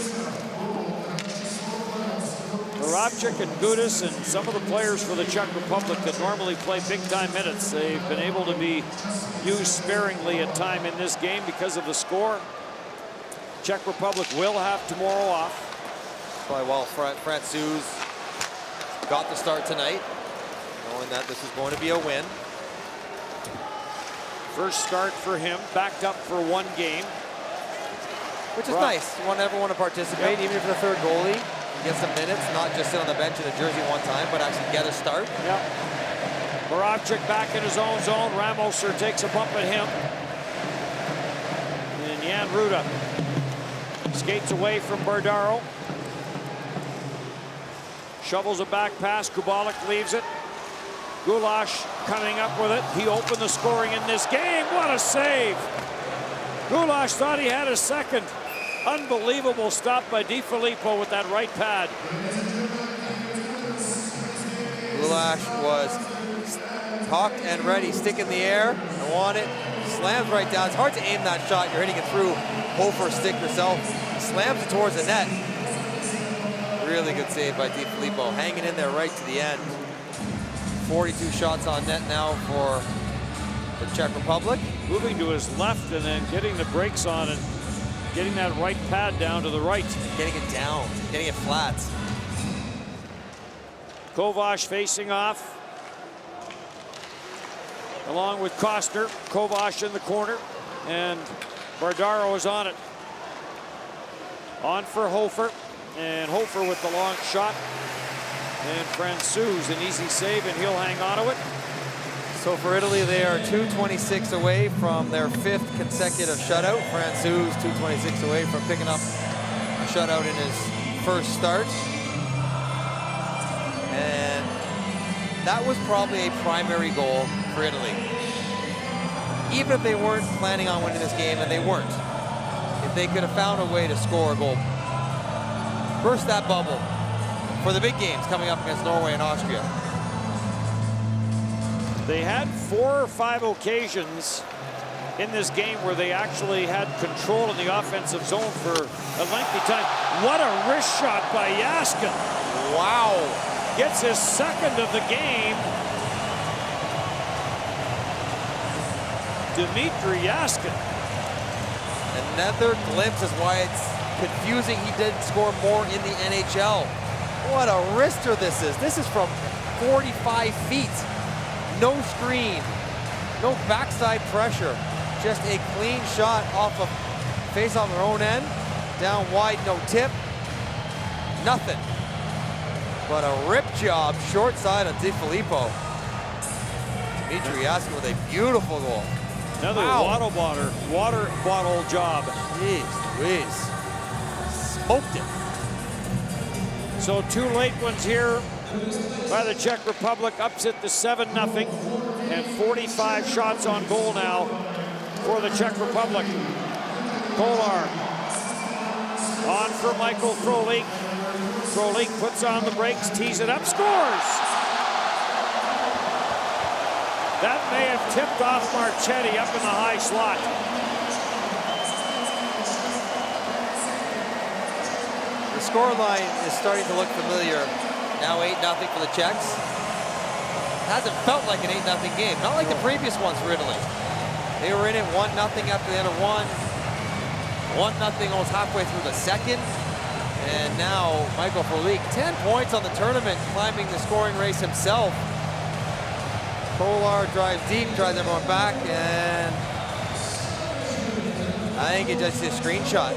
Moravchik and Gudis and some of the players for the Czech Republic that normally play big-time minutes, they've been able to be used sparingly at time in this game because of the score. Czech Republic will have tomorrow off.
Probably well, Francouz got the start tonight, knowing that this is going to be a win.
First start for him, backed up for one game.
Which is nice. You want everyone to participate, even if you're the third goalie. Get some minutes, not just sit on the bench in a jersey one time, but actually get a start.
Yep. Moravchik back in his own zone. Ramoser takes a bump at him. And Jan Ruda skates away from Bardaro. Shovels a back pass. Kubalik leaves it. Gulash coming up with it. He opened the scoring in this game. What a save! Gulash thought he had a second. Unbelievable stop by DiFilippo with that right pad.
Gulash was cocked and ready, stick in the air, I want it, slams right down. It's hard to aim that shot. You're hitting it through Hofer stick yourself. Slams it towards the net. Really good save by DiFilippo, hanging in there right to the end. 42 shots on net now for the Czech Republic.
Moving to his left and then getting the brakes on and getting that right pad down to the right.
Getting it down, getting it flat.
Kovac facing off. Along with Costner. Kovac in the corner. And Bardaro is on it. On for Hofer. And Hofer with the long shot. And Francouz, an easy save, and he'll hang on to it.
So for Italy, they are 226 away from their 5th consecutive shutout. Francouz 226 away from picking up a shutout in his first start. And that was probably a primary goal for Italy. Even if they weren't planning on winning this game, and they weren't, if they could have found a way to score a goal, burst that bubble for the big games coming up against Norway and Austria.
They had 4 or 5 occasions in this game where they actually had control in the offensive zone for a lengthy time. What a wrist shot by Jaskin.
Wow.
Gets his second of the game. Dmitry Jaskin.
Another glimpse is why it's confusing he didn't score more in the NHL. What a wrister this is. This is from 45 feet. No screen, no backside pressure. Just a clean shot off of face on their own end. Down wide, no tip. Nothing. But a rip job short side on DiFilippo. Dmitry Jaskin with a beautiful goal.
Another water bottle job.
Jeez Louise. Smoked it.
So 2 late ones here by the Czech Republic, ups it to 7-0, and 45 shots on goal now for the Czech Republic. Kolar on for Michael Frolik. Frolik puts on the brakes, tees it up, scores! That may have tipped off Marchetti up in the high slot.
The scoreline is starting to look familiar. Now 8-0 for the Czechs. Hasn't felt like an 8-0 game. Not like the previous ones for Italy. They were in it 1-0 after the end of one. 1-0 almost halfway through the second. And now Michael Frolik, 10 points on the tournament, climbing the scoring race himself. Kolar drives deep, drives everyone back, and I think it just is a screenshot.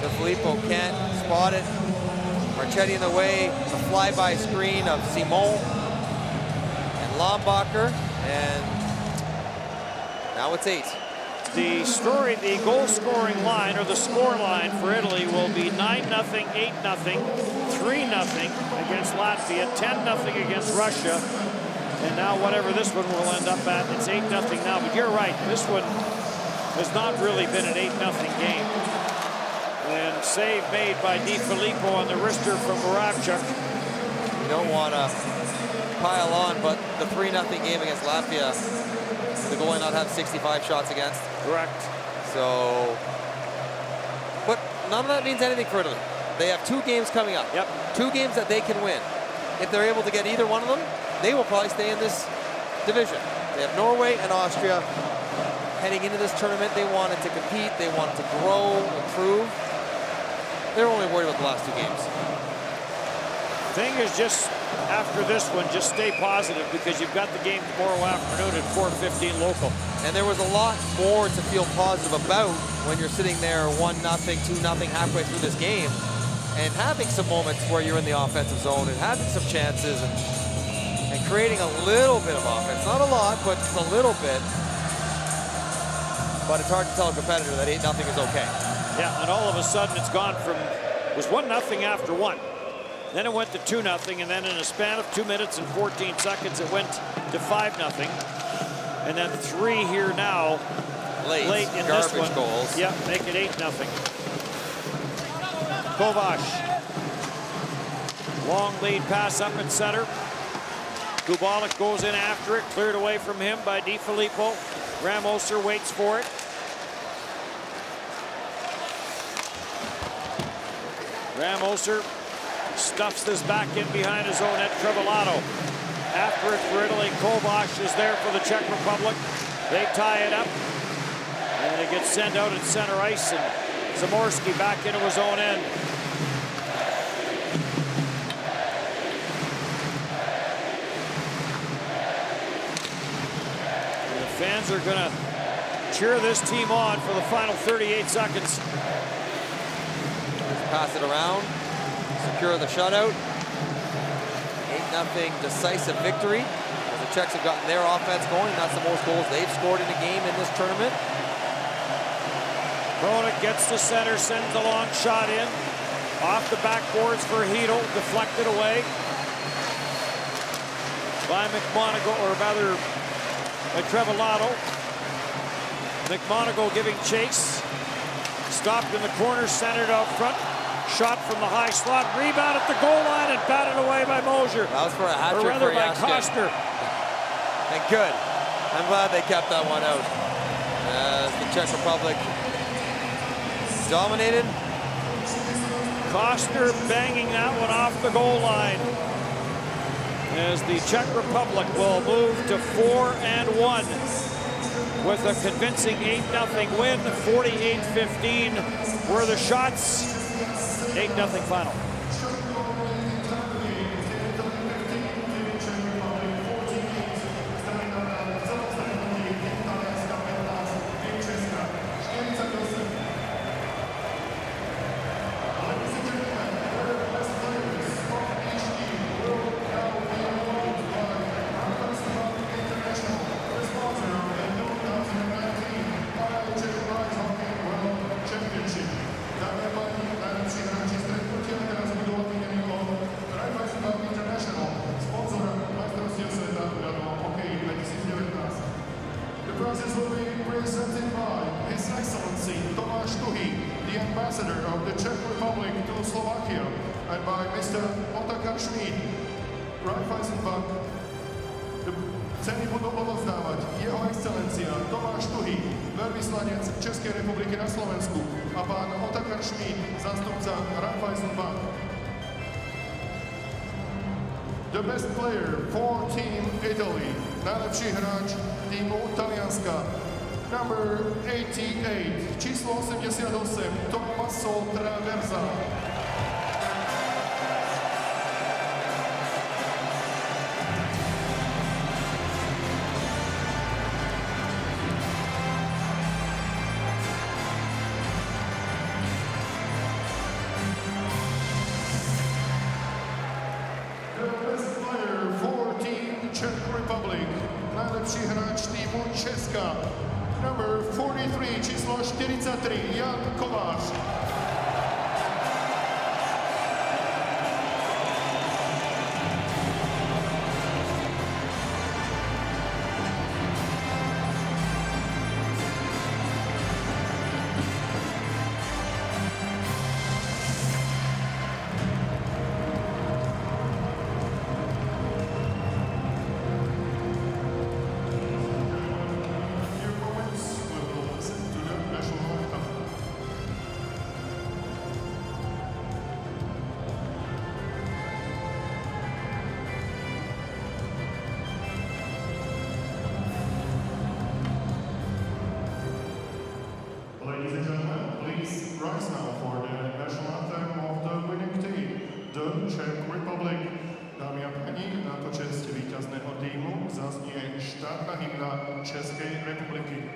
DiFilippo can't spot it. Marchetti in the way, the flyby screen of Simon and Lombacher, and now it's 8.
The story, the goal scoring line, or the score line for Italy will be 9-0, 8-0, 3-0 against Latvia, 10-0 against Russia, and now whatever this one will end up at, it's 8-0 now. But you're right, this one has not really been an 8-0 game. And save made by Di Filippo on the wrister from Moravchuk.
You don't want to pile on, but the 3-0 game against Latvia, the goalie not have 65 shots against.
Correct.
So, but none of that means anything for Italy. They have 2 games coming up.
Yep.
2 games that they can win. If they're able to get either one of them, they will probably stay in this division. They have Norway and Austria. Heading into this tournament, they wanted to compete, they wanted to grow, improve. They're only worried about the last 2 games.
Thing is, just after this one, just stay positive, because you've got the game tomorrow afternoon at 4:15 local.
And there was a lot more to feel positive about when you're sitting there 1-0, 2-0 halfway through this game, and having some moments where you're in the offensive zone and having some chances and creating a little bit of offense. Not a lot, but just a little bit. But it's hard to tell a competitor that 8-0 is okay.
Yeah, and all of a sudden it's gone from, it was 1-0 after 1. Then it went to 2-0, and then in a span of 2 minutes and 14 seconds, it went to 5-0. And then 3 here now, late in this one.
Goals.
Yep, make it 8-0. Kovac. Long lead pass up in center. Kubalik goes in after it, cleared away from him by Di Filippo. Ramoser waits for it. Ramoser stuffs this back in behind his own net. Trevillato after it for Italy. Kovac is there for the Czech Republic. They tie it up, and it gets sent out at center ice, and Zamorsky back into his own end. And the fans are going to cheer this team on for the final 38 seconds.
Pass it around, secure the shutout. 8-0 decisive victory. As the Czechs have gotten their offense going, that's the most goals they've scored in a game in this tournament.
Kronik gets to center, sends the long shot in. Off the backboards for Hedel, deflected away by McMonagle, or rather by Trevillato. McMonagle giving chase. Stopped in the corner, centered out front. Shot from the high slot, rebound at the goal line, and batted away by Mosier.
That was for a hat
or
trick
rather
for
by
Jaskin.
Costner.
And good. I'm glad they kept that one out. As the Czech Republic dominated.
Costner banging that one off the goal line. As the Czech Republic will move to 4-1 with a convincing 8-0 win. 48-15 were the shots. 8-0 final.
Ambassador of the Czech Republic to Slovakia, and by Mr. Otakar Schmid, Raiffeisenbank. Ceny budú odovzdávať jeho excelencia Tomáš Tuhý, veľvyslanec Českej republiky na Slovensku, a pán Otakar Schmid, zástupca Raiffeisenbank. The best player for Team Italy, najlepší hráč týmu Talianska, number 88, číslo 88, Tommaso Traversa. najlepší hráč týmu Česka. Number 43, číslo 43, Jan Kovář. Your moments will listen to the national anthem. Ladies and gentlemen, please rise now for the national anthem of the winning team, the Czech Republic. Dámy a páni, na počest víťazného týmu zaznie štátna hymna Českej republiky.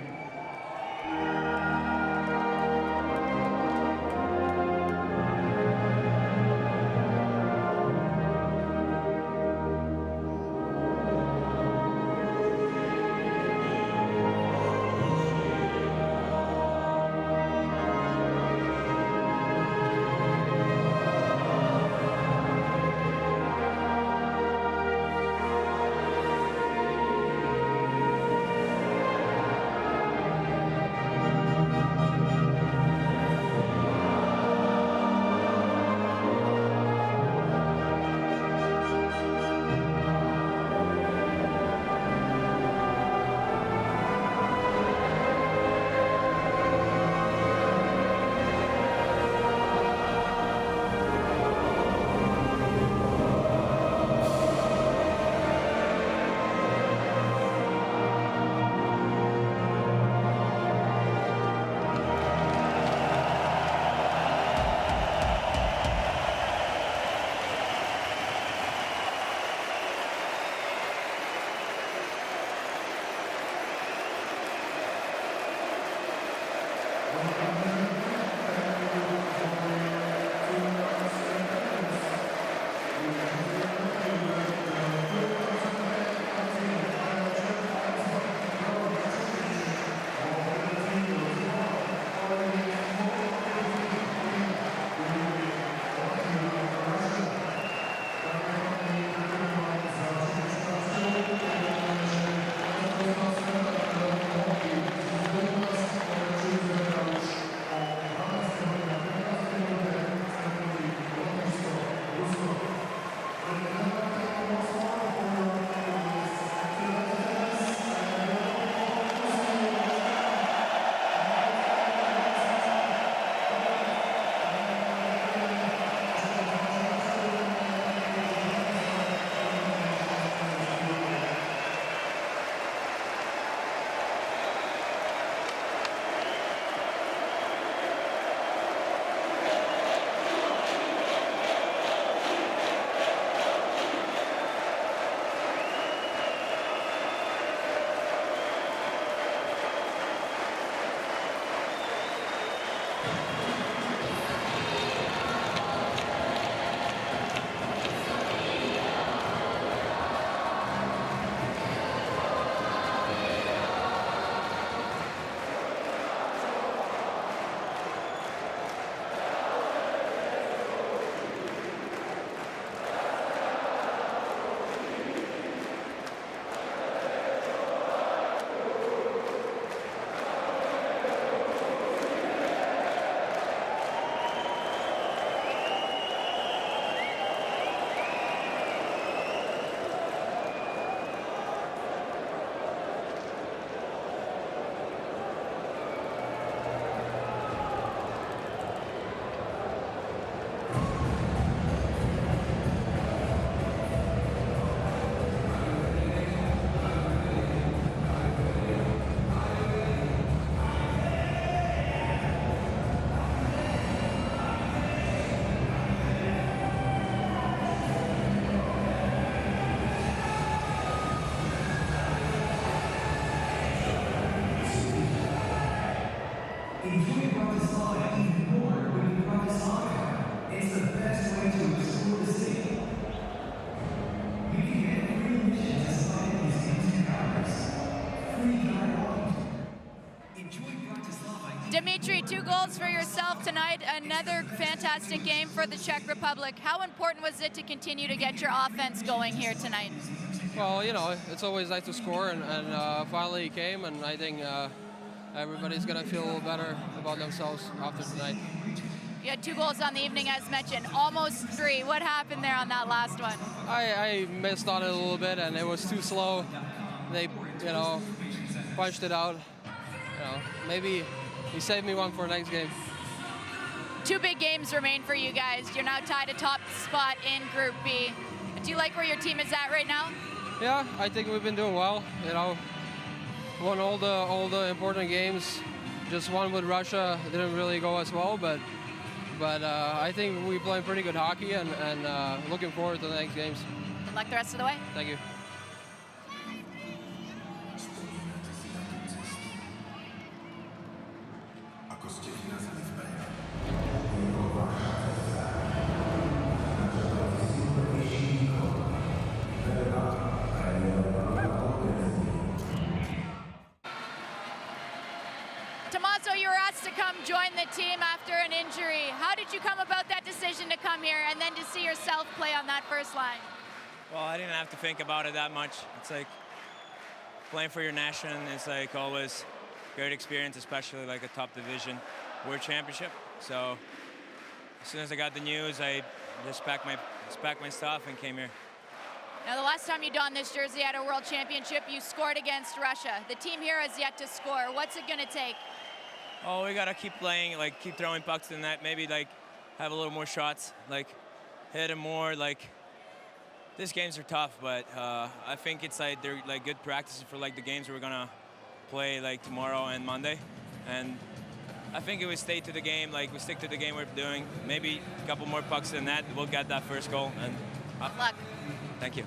Dimitri, 2 goals for yourself tonight. Another fantastic game for the Czech Republic. How important was it to continue to get your offense going here tonight?
Well, you know, it's always nice to score, and finally it came, and I think everybody's going to feel a little better about themselves after tonight.
You had 2 goals on the evening, as mentioned, almost 3. What happened there on that last one?
I missed on it a little bit, and it was too slow. They, you know, punched it out. You know, maybe he saved me one for next game.
2 big games remain for you guys. You're now tied atop spot in Group B. Do you like where your team is at right now?
Yeah, I think we've been doing well. You know, won all the important games. Just one with Russia didn't really go as well, but I think we playing pretty good hockey, and looking forward to the next games.
Good luck the rest of the way.
Thank you.
Tommaso, you were asked to come join the team after an injury. How did you come about that decision to come here and then to see yourself play on that first line?
Well, I didn't have to think about it that much. It's like playing for your nation is like always a great experience, especially like a top division world championship. So as soon as I got the news, I just packed my stuff and came here.
Now, the last time you donned this jersey at a world championship, you scored against Russia. The team here has yet to score. What's it going to take?
Oh, we got to keep playing, like keep throwing pucks in the net, maybe like have a little more shots, like hit them more. Like these games are tough, but I think it's like they're like good practices for like the games we're gonna play like tomorrow and Monday. And I think if we stay to the game, like we stick to the game we're doing, maybe a couple more pucks in that, we'll get that first goal. And
Good luck.
Thank you.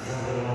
Geo-block.